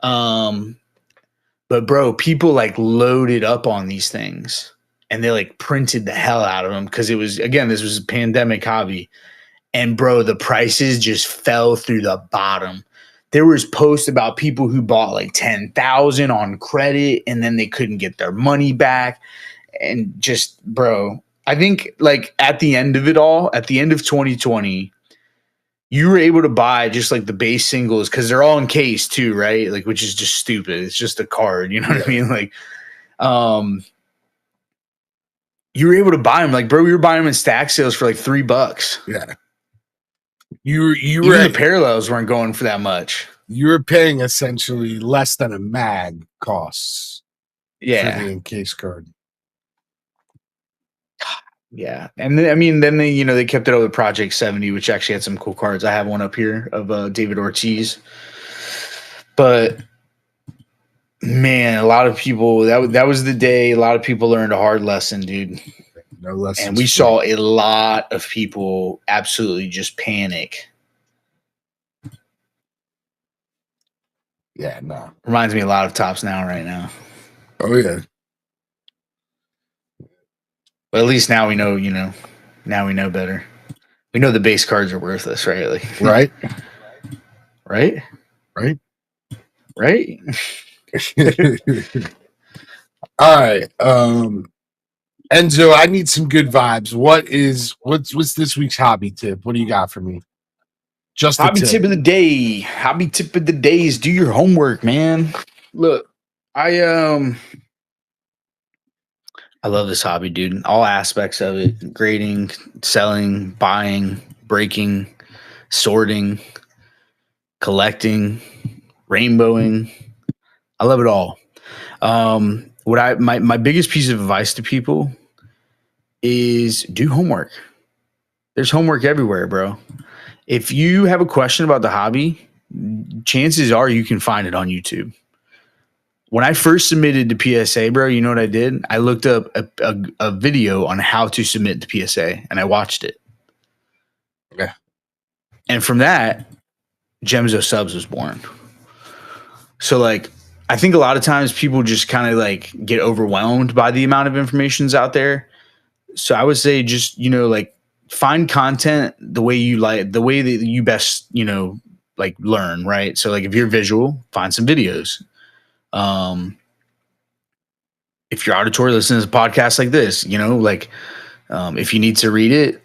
B: But bro, people like loaded up on these things, and they like printed the hell out of them because it was, again, this was a pandemic hobby. And bro, the prices just fell through the bottom. There was posts about people who bought like 10,000 on credit, and then they couldn't get their money back. And just, bro, I think like at the end of it all, at the end of 2020, you were able to buy just like the base singles because they're all in case too, right? Like, which is just stupid. It's just a card, you know what I mean? Like, you were able to buy them. Like, bro, we were buying them in stack sales for like $3.
A: Yeah.
B: Even the parallels weren't going for that much.
A: You were paying essentially less than a mag costs.
B: Yeah.
A: For the encased card.
B: Yeah. And then, I mean, then they, you know, they kept it over Project 70, which actually had some cool cards. I have one up here of David Ortiz. But man, a lot of people, that was the day a lot of people learned a hard lesson, dude.
A: No lessons.
B: And we saw a lot of people absolutely just panic.
A: Yeah, no.
B: Reminds me a lot of Topps now right now.
A: Oh, yeah.
B: But at least now we know, you know, now we know better. We know the base cards are worthless, right? Like,
A: right?
B: Right?
A: Right?
B: Right?
A: All right. Enzo, I need some good vibes. What's this week's hobby tip? What do you got for me? Just
B: hobby tip of the day. Hobby tip of the day is do your homework, man. Look, I love this hobby, dude. All aspects of it: grading, selling, buying, breaking, sorting, collecting, rainbowing. I love it all. My biggest piece of advice to people is do homework. There's homework everywhere, bro. If you have a question about the hobby, chances are you can find it on YouTube. when I first submitted to PSA, bro, you know what I did? I looked up a video on how to submit to PSA, and I watched it.
A: Yeah.
B: And from that, Gemzo Subs was born. So, like, I think a lot of times people just kind of like get overwhelmed by the amount of information's out there. So I would say just, like, find content the way you like, the way that you best, like, learn, right? So, like, if you're visual, find some videos. If you're auditory, listen to a podcast like this, if you need to read it,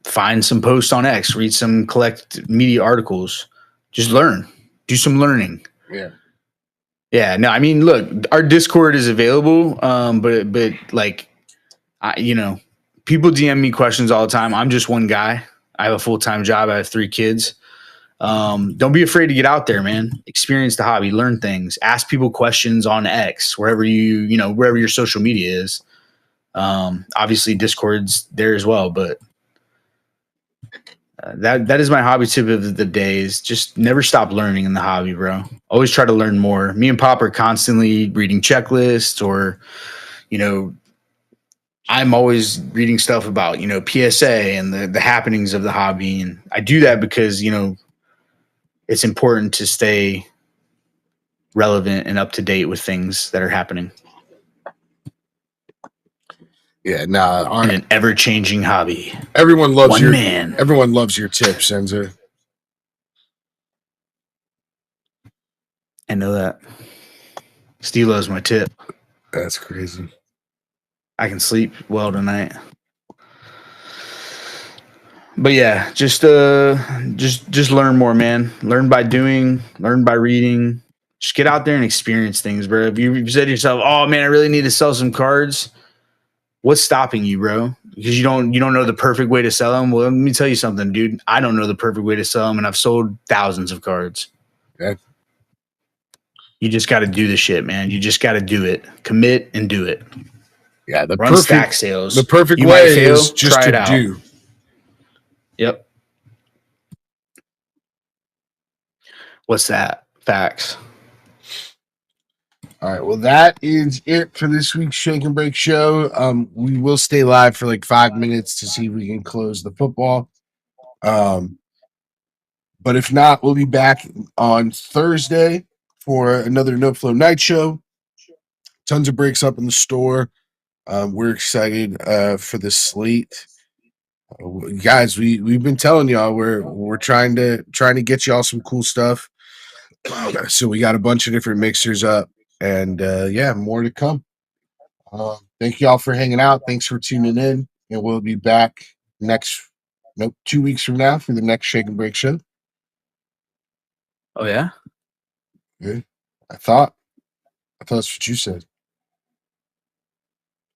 B: find some posts on X, read some collect media articles, just learn, do some learning.
A: Yeah.
B: Yeah. No, I mean, look, our Discord is available. But like, people DM me questions all the time. I'm just one guy. I have a full-time job. I have 3 kids. Don't be afraid to get out there, man. Experience the hobby, learn things, ask people questions on X, wherever wherever your social media is. Obviously Discord's there as well, but that is my hobby tip of the day is just never stop learning in the hobby, bro. Always try to learn more. Me and Pop are constantly reading checklists or, I'm always reading stuff about, PSA and the happenings of the hobby. And I do that because, it's important to stay relevant and up to date with things that are happening.
A: Yeah, nah.
B: In an ever-changing hobby.
A: Everyone loves
B: man.
A: Everyone loves your tips, Senza.
B: I know that. Stilo's my tip.
A: That's crazy.
B: I can sleep well tonight. But yeah, just learn more, man. Learn by doing, learn by reading. Just get out there and experience things, bro. If you said to yourself, "Oh man, I really need to sell some cards," what's stopping you, bro? Because you don't know the perfect way to sell them. Well, let me tell you something, dude. I don't know the perfect way to sell them, and I've sold thousands of cards.
A: Yeah.
B: You just got to do the shit, man. You just got to do it. Commit and do it.
A: Yeah, the
B: Run
A: perfect
B: stack sales.
A: The perfect
B: you
A: way
B: might fail,
A: is just
B: try
A: to
B: it out.
A: do.
B: Yep. What's that? Facts.
A: All right. Well, that is it for this week's Shake and Break show. We will stay live for like 5 minutes to see if we can close the football. But if not, we'll be back on Thursday for another No Flow Night show. Tons of breaks up in the store. We're excited for the slate. Guys, we've been telling y'all we're trying to get y'all some cool stuff. So we got a bunch of different mixers up, and more to come. Thank y'all for hanging out. Thanks for tuning in, and we'll be back 2 weeks from now for the next Shake and Break show.
B: Oh yeah.
A: Good. I thought that's what you said.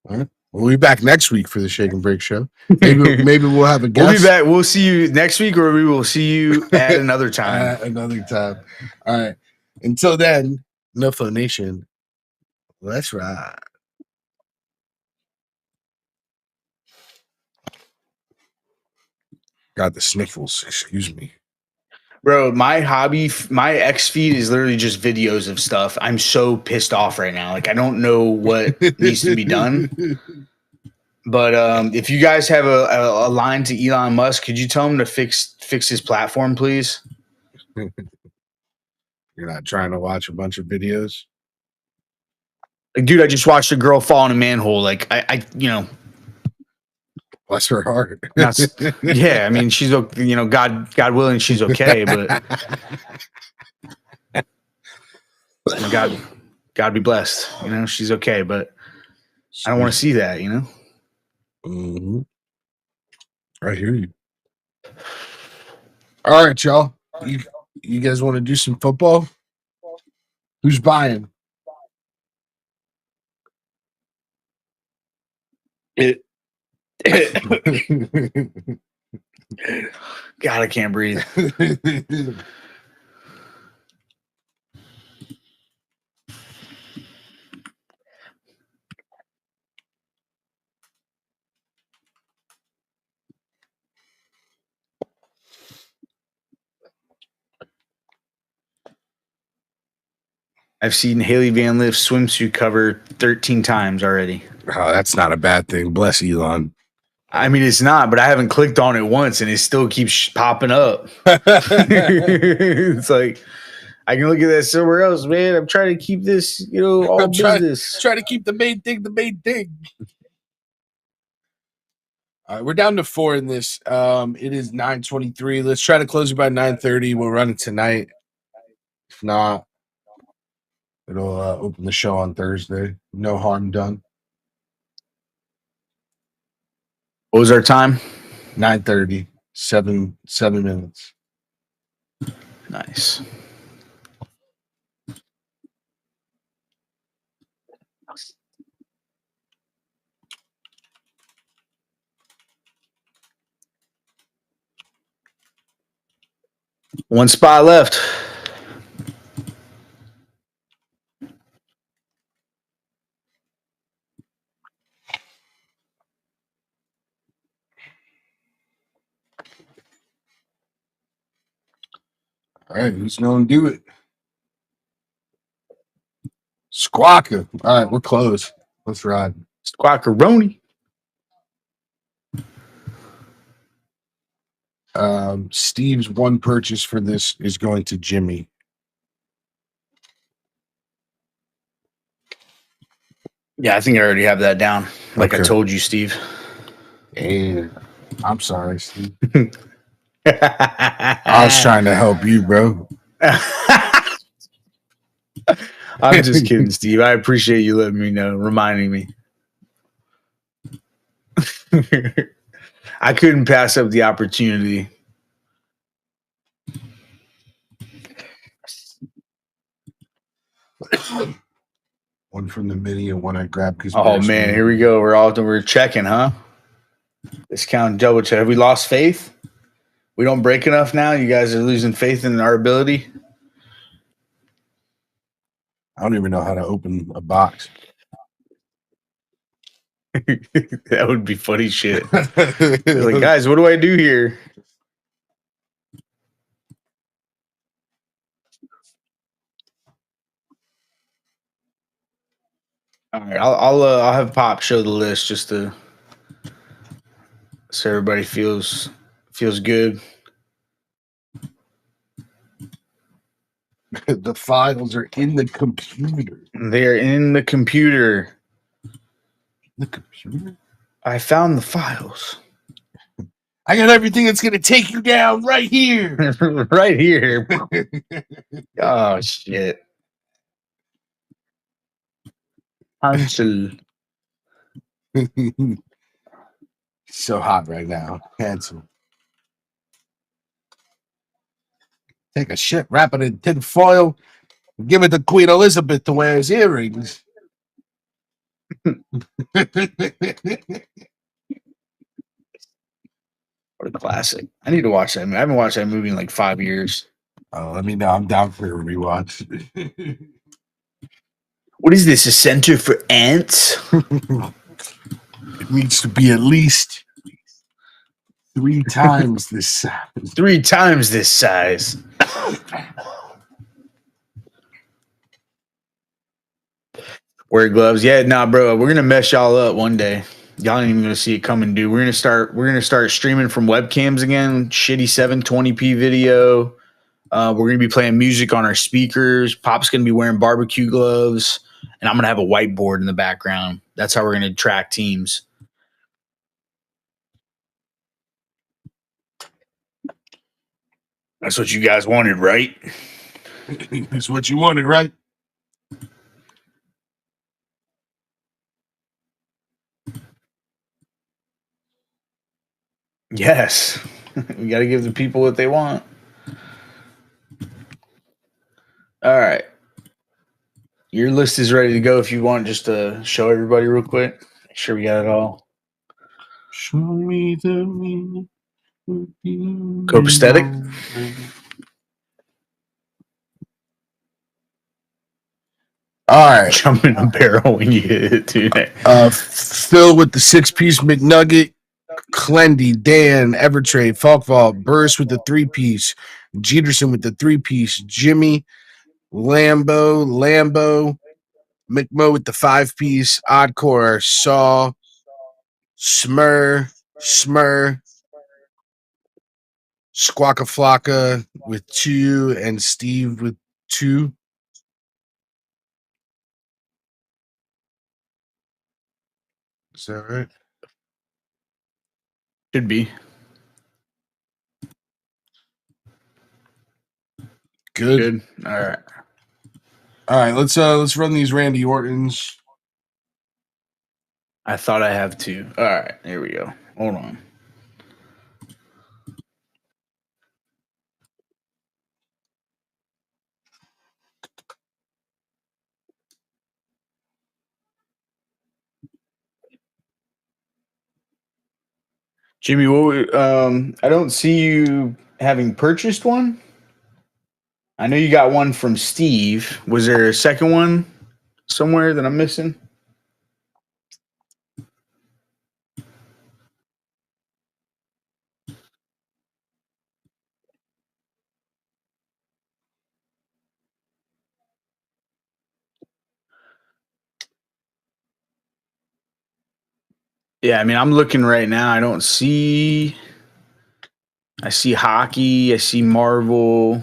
A: All right. We'll be back next week for the Shake and Break show. Maybe we'll have a guest.
B: We'll be back. We'll see you next week, or we will see you at another time.
A: At another time. All right. Until then, No Flow Nation, let's ride. Got the sniffles. Excuse me.
B: Bro, my X feed is literally just videos of stuff. I'm so pissed off right now. Like, I don't know what needs to be done. But if you guys have a line to Elon Musk, could you tell him to fix his platform, please?
A: You're not trying to watch a bunch of videos?
B: Like, dude, I just watched a girl fall in a manhole. Like, I
A: bless her heart.
B: Yeah, I mean, she's God willing, she's okay, but God be blessed. She's okay, but I don't want to see that.
A: Mm-hmm. I hear you. All right, y'all. You guys want to do some football? Who's buying?
B: God, I can't breathe. I've seen Haley Van Lift's swimsuit cover 13 times already.
A: Oh, that's not a bad thing. Bless Elon.
B: I mean, it's not, but I haven't clicked on it once, and it still keeps popping up. It's like I can look at that somewhere else, man. I'm trying to keep this, all business.
A: Try to keep the main thing the main thing. All right, we're down to 4 in this. It is 9:23. Let's try to close it by 9:30. We'll run it tonight. If not, it'll open the show on Thursday. No harm done.
B: What was our time?
A: 9:30. 7 minutes.
B: Nice. One spot left.
A: All right, who's going to do it? Squawka. All right, we're close. Let's ride.
B: Squawkaroni.
A: Steve's one purchase for this is going to Jimmy.
B: Yeah, I think I already have that down. Like
A: Okay.
B: I told you, Steve.
A: And I'm sorry, Steve. I was trying to help you, bro.
B: I'm just kidding, Steve. I appreciate you letting me know, reminding me. I couldn't pass up the opportunity.
A: One from the mini and one I grabbed because.
B: Oh man, here we go. We're checking, huh? Discount double check. Have we lost faith? We don't break enough now. You guys are losing faith in our ability.
A: I don't even know how to open a box.
B: That would be funny shit. Like, guys, what do I do here? All right, I'll have Pop show the list just to so everybody feels good.
A: The files are in the computer.
B: They're in the computer.
A: The computer?
B: I found the files.
A: I got everything that's going to take you down right here.
B: Right here. Oh, shit. Hansel.
A: So hot right now. Hansel. Take a shit, wrap it in tin foil, and give it to Queen Elizabeth to wear his earrings.
B: What a classic. I need to watch that movie. I haven't watched that movie in like 5 years.
A: Oh, let me know. I'm down for a rewatch.
B: What is this? A center for ants?
A: It needs to be at least 3 times this size.
B: 3 times this size. Wear gloves. Yeah, nah, bro. We're gonna mess y'all up one day. Y'all ain't even gonna see it coming, dude. We're gonna start streaming from webcams again. Shitty 720p video. We're gonna be playing music on our speakers. Pop's gonna be wearing barbecue gloves, and I'm gonna have a whiteboard in the background. That's how we're gonna track teams. That's what you guys wanted, right?
A: That's what you wanted, right?
B: Yes. We got to give the people what they want. All right. Your list is ready to go if you want just to show everybody real quick. Make sure we got it all.
A: Show me the
B: Copacetic.
A: All right.
B: Jump in a barrel when you hit it, dude.
A: Phil with the 6-piece McNugget. Clendy, Dan, Evertrade, Falkval, Burris with the 3-piece, Jeterson with the 3-piece, Jimmy, Lambo, McMo with the 5-piece, Oddcore, Saw, Smur, Squawka Flocka with 2, and Steve with 2. Is that right?
B: Should be.
A: Good.
B: All right.
A: All right, let's run these Randy Ortons.
B: I thought I have 2. All right, here we go. Hold on. Jimmy, I don't see you having purchased one. I know you got one from Steve. Was there a second one somewhere that I'm missing? Yeah, I mean, I'm looking right now. I don't see. I see hockey. I see Marvel,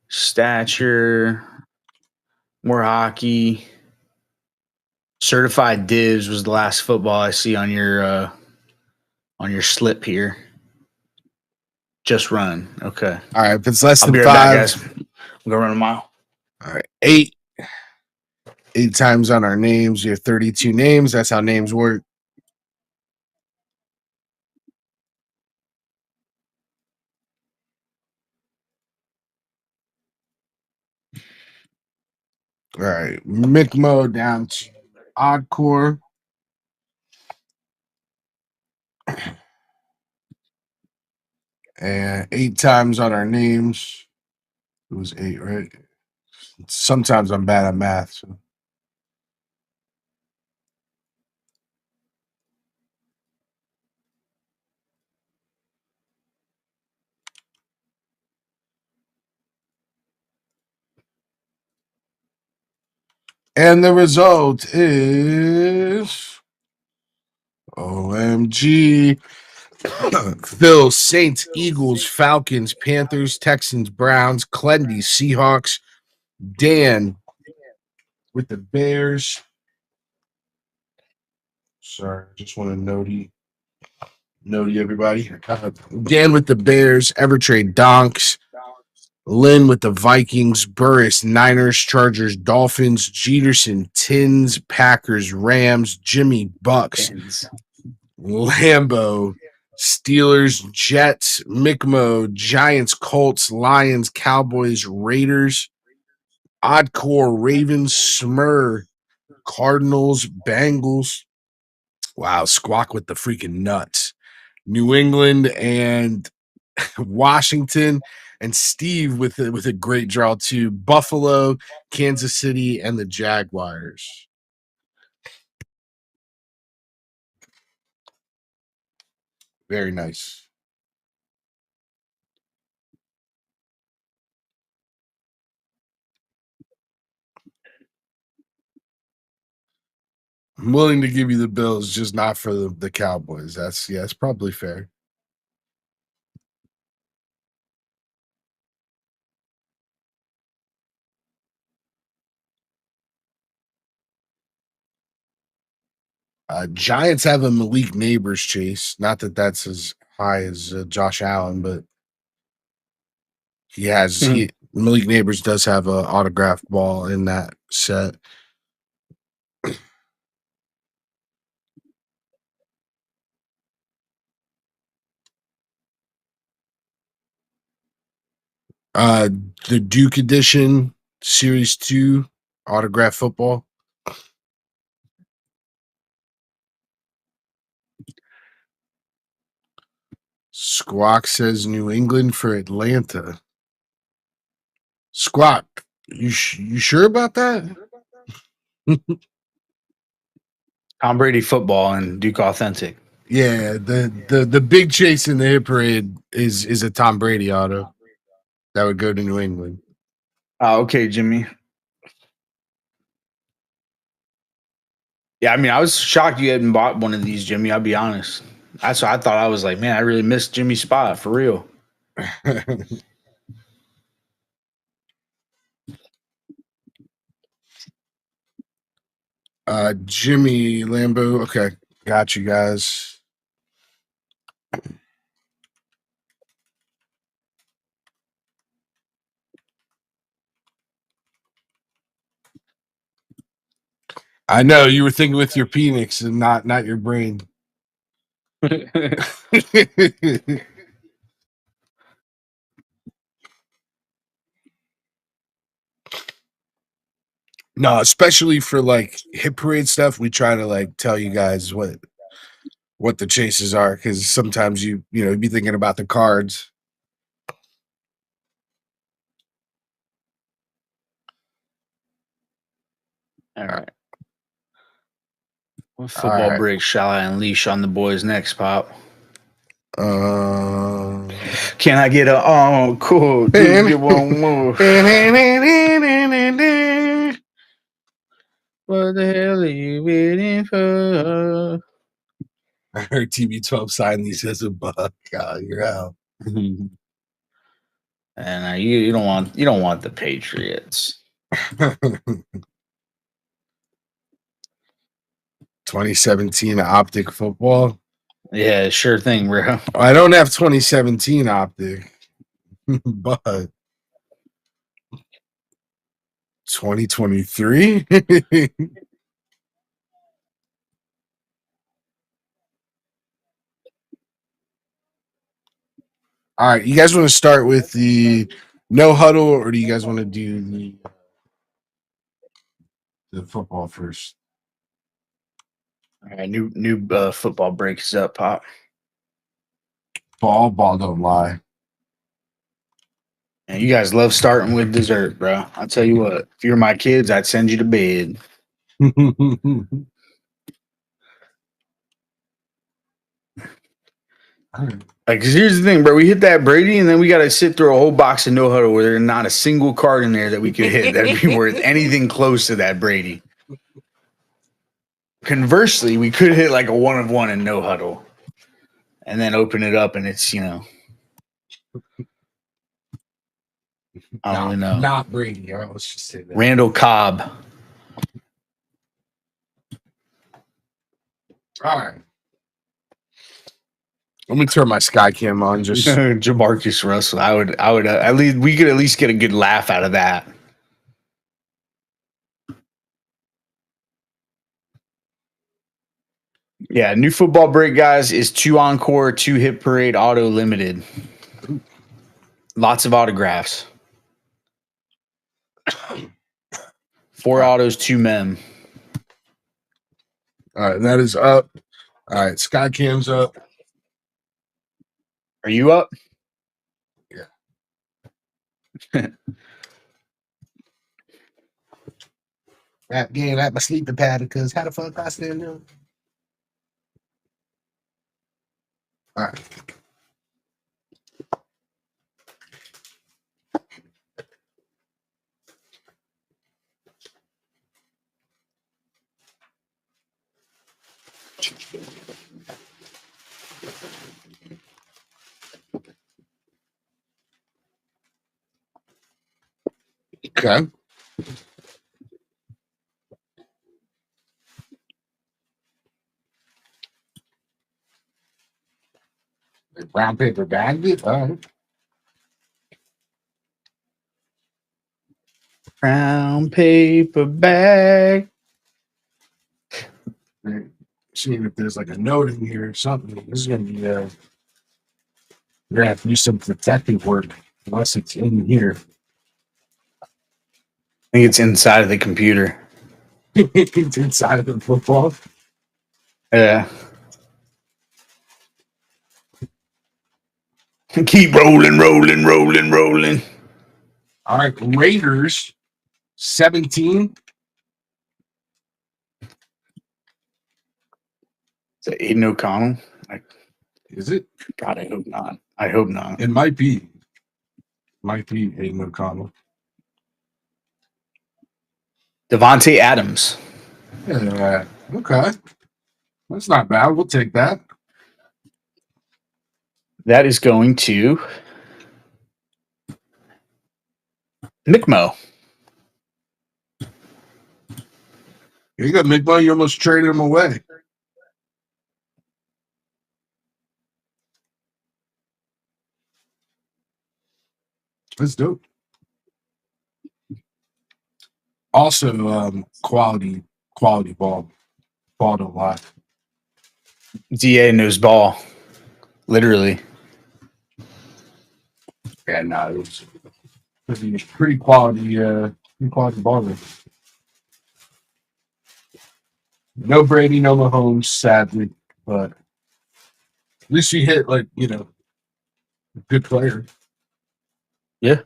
B: stature, more hockey. Certified divs was the last football I see on your slip here. Just run. Okay.
A: All right, if it's less
B: I'll
A: than
B: be right
A: 5,
B: back, guys. I'm gonna run a mile.
A: all right, 8. 8 times on our names. You have 32 names. That's how names work. All right, McMo down to Oddcore. And 8 times on our names. It was 8, right? Sometimes I'm bad at math. So. And the result is OMG. Phil, Saints, Eagles, Falcons, Panthers, Texans, Browns, Clendy, Seahawks, Dan with the Bears. Sorry, I just want to note everybody. Dan with the Bears, Evertrade, Donks, Lynn with the Vikings, Burris, Niners, Chargers, Dolphins, Jeterson, Tins, Packers, Rams, Jimmy, Bucks, Lambo, Steelers, Jets, McMo, Giants, Colts, Lions, Cowboys, Raiders, Oddcore, Ravens, Smur, Cardinals, Bengals. Wow, Squawk with the freaking nuts. New England and Washington, and Steve with a great draw too. Buffalo, Kansas City, and the Jaguars. Very nice. I'm willing to give you the Bills, just not for the Cowboys. That's probably fair. Giants have a Malik Neighbors chase. Not that that's as high as Josh Allen, but Malik Neighbors does have an autographed ball in that set. The Duke Edition Series 2 autograph football. Squawk says New England for Atlanta. Squawk, you sure about that?
B: Tom Brady football and Duke Authentic.
A: Yeah, the big chase in the hit parade is a Tom Brady auto that would go to New England.
B: Okay, Jimmy. Yeah, I mean, I was shocked you hadn't bought one of these, Jimmy. I'll be honest. That's what I thought. I was like, man, I really missed Jimmy's spot for real.
A: Jimmy Lambo. Okay, got you guys. I know you were thinking with your Phoenix and not your brain. No, especially for like hit parade stuff, we try to like tell you guys what the chases are because sometimes you be thinking about the cards.
B: All right. What football break shall I unleash on the boys next, Pop? Can I get a cool? Dude, get one more. What the hell are you waiting for?
A: I heard TB12 sign these as a buck. You're out.
B: And you don't want the Patriots.
A: 2017 optic football.
B: Yeah, sure thing, bro.
A: I don't have 2017 optic, but 2023. All right, you guys want to start with the no huddle, or do you guys want to do the football first?
B: All right, new football breaks up, Pop.
A: Ball don't lie.
B: And you guys love starting with dessert, bro. I'll tell you what. If you're my kids, I'd send you to bed. Like, 'cause here's the thing, bro. We hit that Brady, and then we got to sit through a whole box of no huddle where there's not a single card in there that we could hit that'd be worth anything close to that Brady. Conversely, we could hit like a 1 of 1 in no huddle, and then open it up, and it's I don't really know.
A: Not Brady. All right, let's just say that.
B: Randall Cobb.
A: All right. Let me turn my sky cam on. Just
B: Jamarcus Russell. I would at least we could at least get a good laugh out of that. Yeah, new football break, guys, is 2 encore, 2 hit parade, auto limited. Lots of autographs. 4 autos, 2 mem.
A: all right, that is up. All right, sky cam's up.
B: Are you up?
A: Yeah. Rap game at my sleeping pad because how the fuck I stand there? All right. Okay. Brown paper bag it. All right.
B: Brown paper bag.
A: Seeing if there's like a note in here or something. This is gonna be you're gonna have to do some detective work unless it's in here.
B: I think it's inside of the computer.
A: It's inside of the football.
B: Yeah. Keep rolling.
A: All right, Raiders 17.
B: Is it Aiden O'Connell?
A: Is it?
B: God, I hope not. I hope not.
A: It might be. Might be Aiden O'Connell.
B: Devontae Adams.
A: Yeah, okay. That's not bad. We'll take that.
B: That is going to McMo.
A: You got McMillan. You almost traded him away. That's dope. Also, quality ball. Ball don't lie.
B: DA knows ball. Literally.
A: Yeah, no, it was pretty quality ball there. No Brady, no Mahomes, sadly, but at least he hit a good player.
B: Yeah.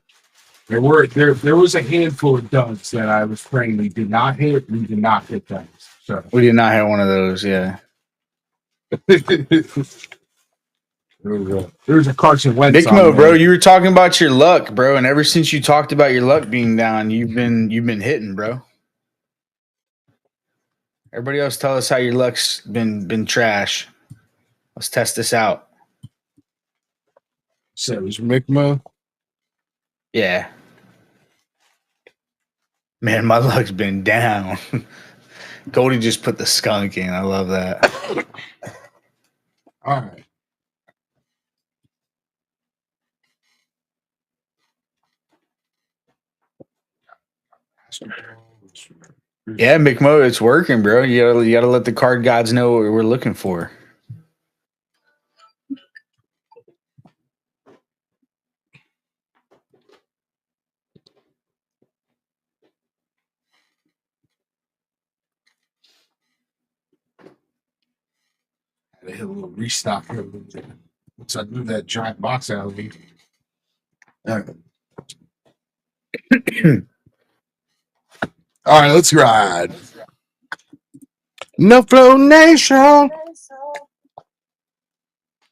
A: There was a handful of dunks that I was praying we did not hit. We did not hit dunks. So
B: We did not have one of those, yeah.
A: there was a Carson Wentz.
B: McMo, bro, you were talking about your luck, bro, and ever since you talked about your luck being down, you've been hitting, bro. Everybody else tell us how your luck's been trash. Let's test this out.
A: So it was McMo.
B: Yeah. Man, my luck's been down. Goldie just put the skunk in. I love that.
A: All right.
B: Yeah, McMo, it's working, bro. You gotta let the card gods know what we're looking for.
A: They hit a little restock here. Once I move that giant box out of me. All right. All right, let's ride. No Flow Nation.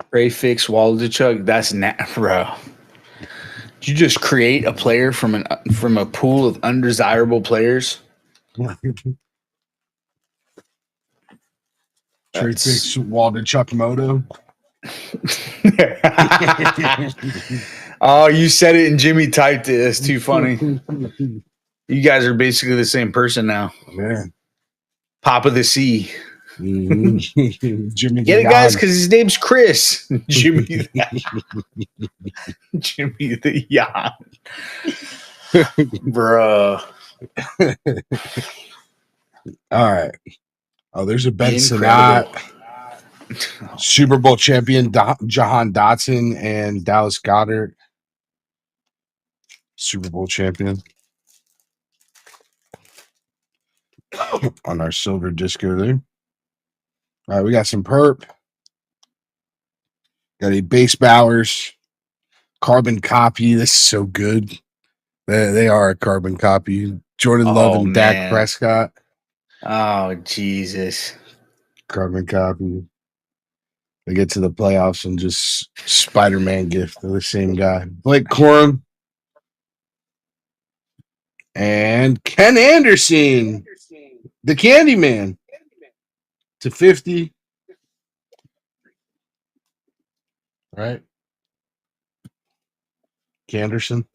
B: Ray Fix, Waldachuk, that's bro. Did you just create a player from a pool of undesirable players?
A: Trade Fix, Walden Chuck Moto.
B: Oh, you said it and Jimmy typed it. That's too funny. You guys are basically the same person now.
A: Man.
B: Pop of the Sea.
A: Jimmy,
B: get it, guys, because his name's Chris. Jimmy the Yawn. Bruh.
A: All right. Oh, there's a Ben Sinnott, Super Bowl champion Jahan Dotson, and Dallas Goddard, Super Bowl champion. On our silver disco there. All right, we got some perp. Got a base Bowers, carbon copy. This is so good. They are a carbon copy. Jordan Love and Dak Prescott.
B: Oh, Jesus.
A: Carbon copy. They get to the playoffs and just Spider-Man gift. They're the same guy. Blake Corum. And Ken Anderson. The Candyman. To 50. Right? Canderson.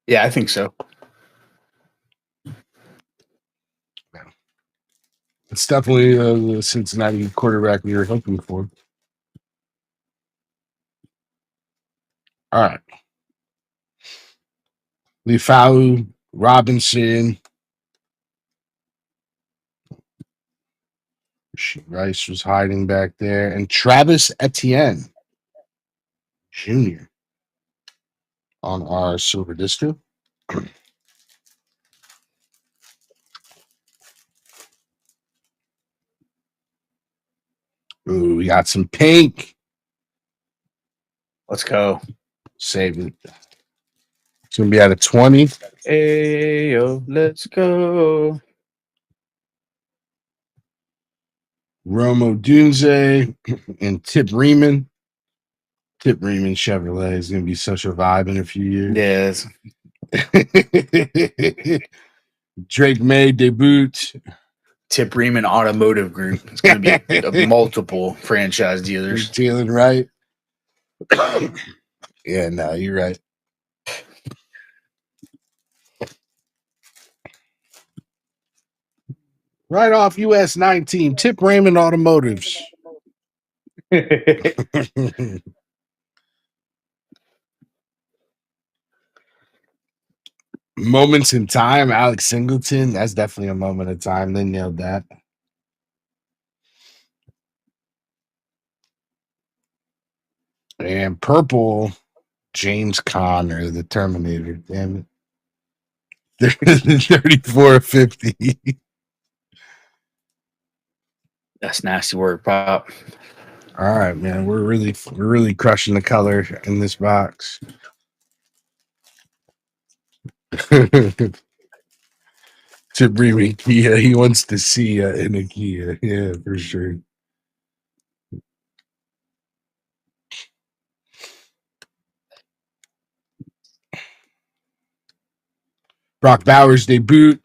B: Yeah, I think so.
A: It's definitely the Cincinnati quarterback we were hoping for. All right. Lefau, Robinson. Rice was hiding back there. And Travis Etienne Jr. on our silver disco. Ooh, we got some pink.
B: Let's go.
A: Save it. It's going to be out of 20.
B: Hey, yo, let's go.
A: Romo Dunze and Tip Riemann. Tip Riemann Chevrolet is going to be such a vibe in a few years.
B: Yes.
A: Drake May debut.
B: Tip Riemann Automotive Group. It's going to be a multiple franchise dealers.
A: Jalen Wright. Yeah, no, you're right. Right off US 19, Tip Raymond Automotives. Moments in time, Alex Singleton. That's definitely a moment of time. They nailed that. And purple, James Conner, the Terminator. Damn it. 34-50.
B: That's nasty work, Pop.
A: All right, man. We're really crushing the color in this box. To bring me Kia, he wants to see in a Kia. Yeah, for sure. Brock Bowers debut.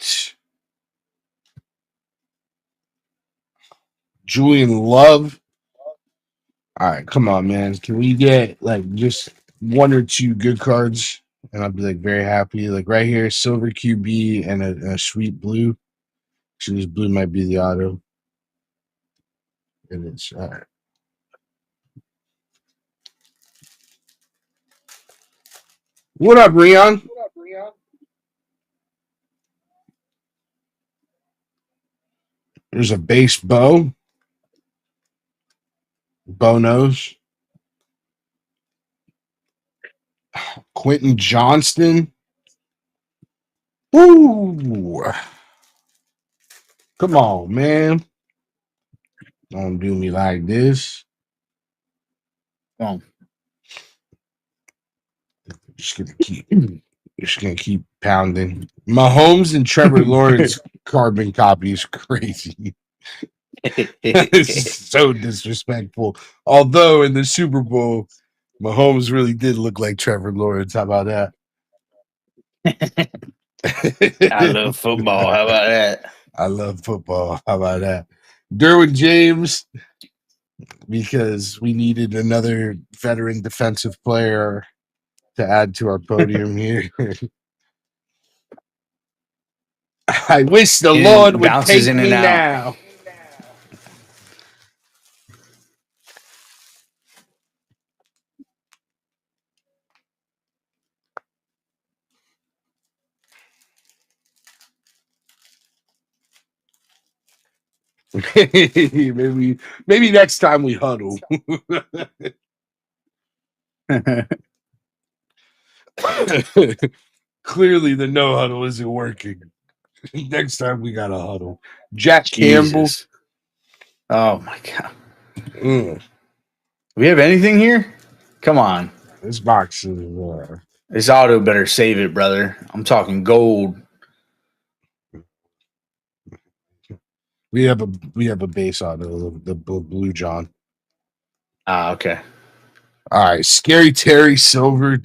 A: Julian Love. All right, come on, man. Can we get like just one or two good cards? And I'll be like very happy. Like right here, silver QB and a sweet blue. Actually, this blue might be the auto. It is. All right. What up, Rion? There's a base bow. Bonos. Quentin Johnston. Woo! Come on, man. Don't do me like this.
B: Come
A: Just gonna keep pounding. Mahomes and Trevor Lawrence carbon copy is crazy. It's so disrespectful. Although in the Super Bowl, Mahomes really did look like Trevor Lawrence. How about that?
B: I love football. How about that?
A: I love football. How about that? Derwin James, because we needed another veteran defensive player to add to our podium here. I wish the Lord would
B: bounces
A: take
B: in and
A: me
B: out.
A: now. maybe next time we huddle. Clearly, the no huddle isn't working. Next time we got a huddle. Jack Campbell.
B: Jesus. Oh my god. Do we have anything here? Come on.
A: This box is.
B: This auto better save it, brother. I'm talking gold.
A: We have a base auto, the Blue John.
B: Ah, okay.
A: All right, Scary Terry Silver,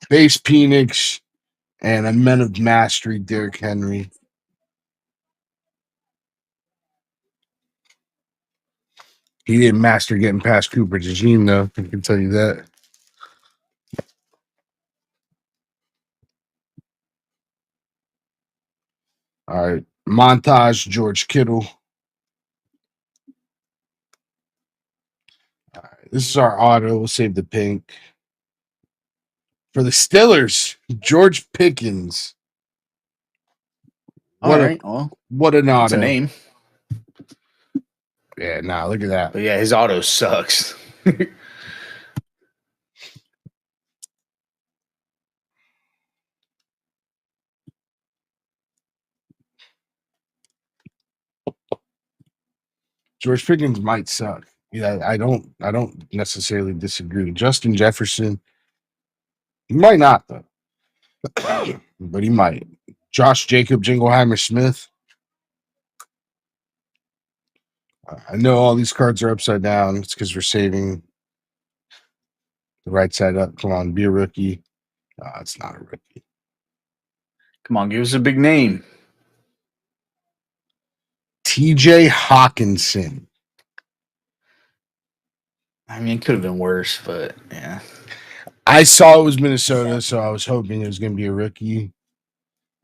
A: base Penix, and a Men of Mastery, Derrick Henry. He didn't master getting past Cooper DeJean, though. I can tell you that. All right, Montage, George Kittle. All right, this is our auto. We'll save the pink. For the Steelers, George Pickens.
B: All right. Well,
A: what an auto.
B: it's a name.
A: Yeah, nah, look at that.
B: But yeah, his auto sucks.
A: George Pickens might suck. Yeah, I don't necessarily disagree. Justin Jefferson, he might not though, but he might. Josh Jacob, Jingleheimer Smith. I know all these cards are upside down. It's because we're saving the right side up. Come on, be a rookie. It's not a rookie.
B: Come on, give us a big name.
A: TJ Hawkinson.
B: I mean, it could have been worse, but yeah.
A: I saw it was Minnesota, so I was hoping it was going to be a rookie.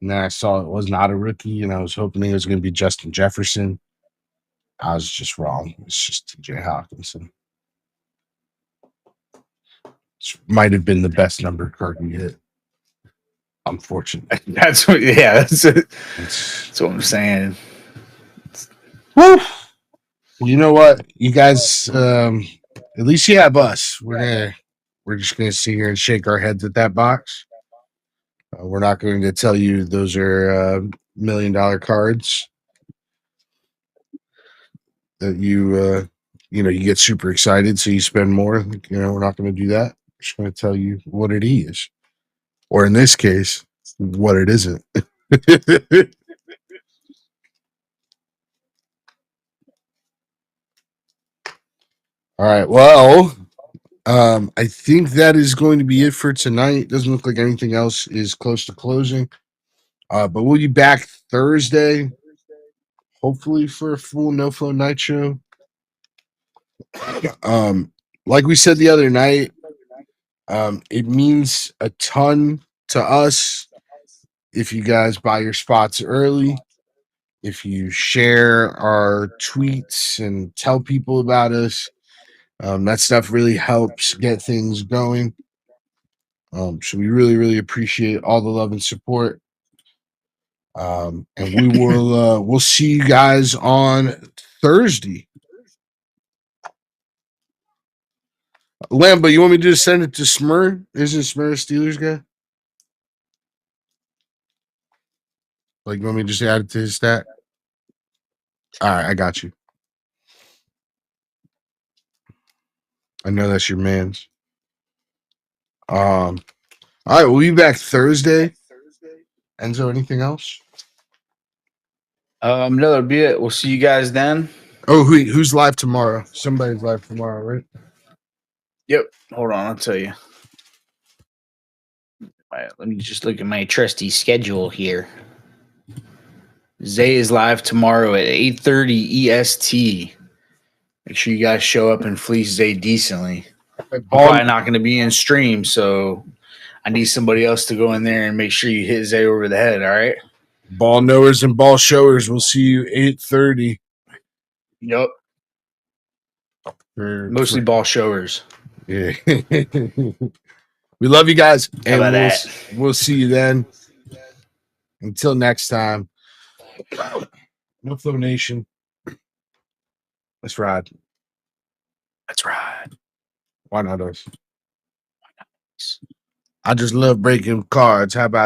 A: And then I saw it was not a rookie, and I was hoping it was going to be Justin Jefferson. I was just wrong. It's just TJ Hawkinson. This might have been the best number card we hit. Unfortunately.
B: That's what
A: It's,
B: that's what I'm saying.
A: woo. Well, you know what? You guys at least you have us. We're just gonna sit here and shake our heads at that box. We're not going to tell you those are $1 million cards that you get super excited, so you spend more. We're not going to do that. We're just going to tell you what it is, or in this case, what it isn't. All right. Well, I think that is going to be it for tonight. Doesn't look like anything else is close to closing. But we'll be back Thursday, hopefully for a full No Flow Night show. Like we said the other night, it means a ton to us if you guys buy your spots early, if you share our tweets and tell people about us. That stuff really helps get things going. So we really, really appreciate all the love and support. And we will we'll see you guys on Thursday. Lambo, you want me to just send it to Smur? Isn't Smur a Steelers guy? Like, you want me to just add it to his stat? All right, I got you. I know that's your man's. All right, we'll be back Thursday. Enzo, anything else?
B: No, that'll be it. We'll see you guys then.
A: Oh, who's live tomorrow? Somebody's live tomorrow, right?
B: Yep. Hold on, I'll tell you. All right, let me just look at my trusty schedule here. Zay is live tomorrow at 8:30 EST. Make sure you guys show up and fleece Zay decently. I'm probably not going to be in stream, so I need somebody else to go in there and make sure you hit Zay over the head. All right.
A: Ball knowers and ball showers. We'll see you 8:30.
B: Yep. Mostly ball showers.
A: Yeah. We love you guys,
B: How about
A: and
B: that?
A: we'll see you then. Until next time. No Flow Nation. Let's ride.
B: That's right.
A: Why not us? I just love breaking cards. How about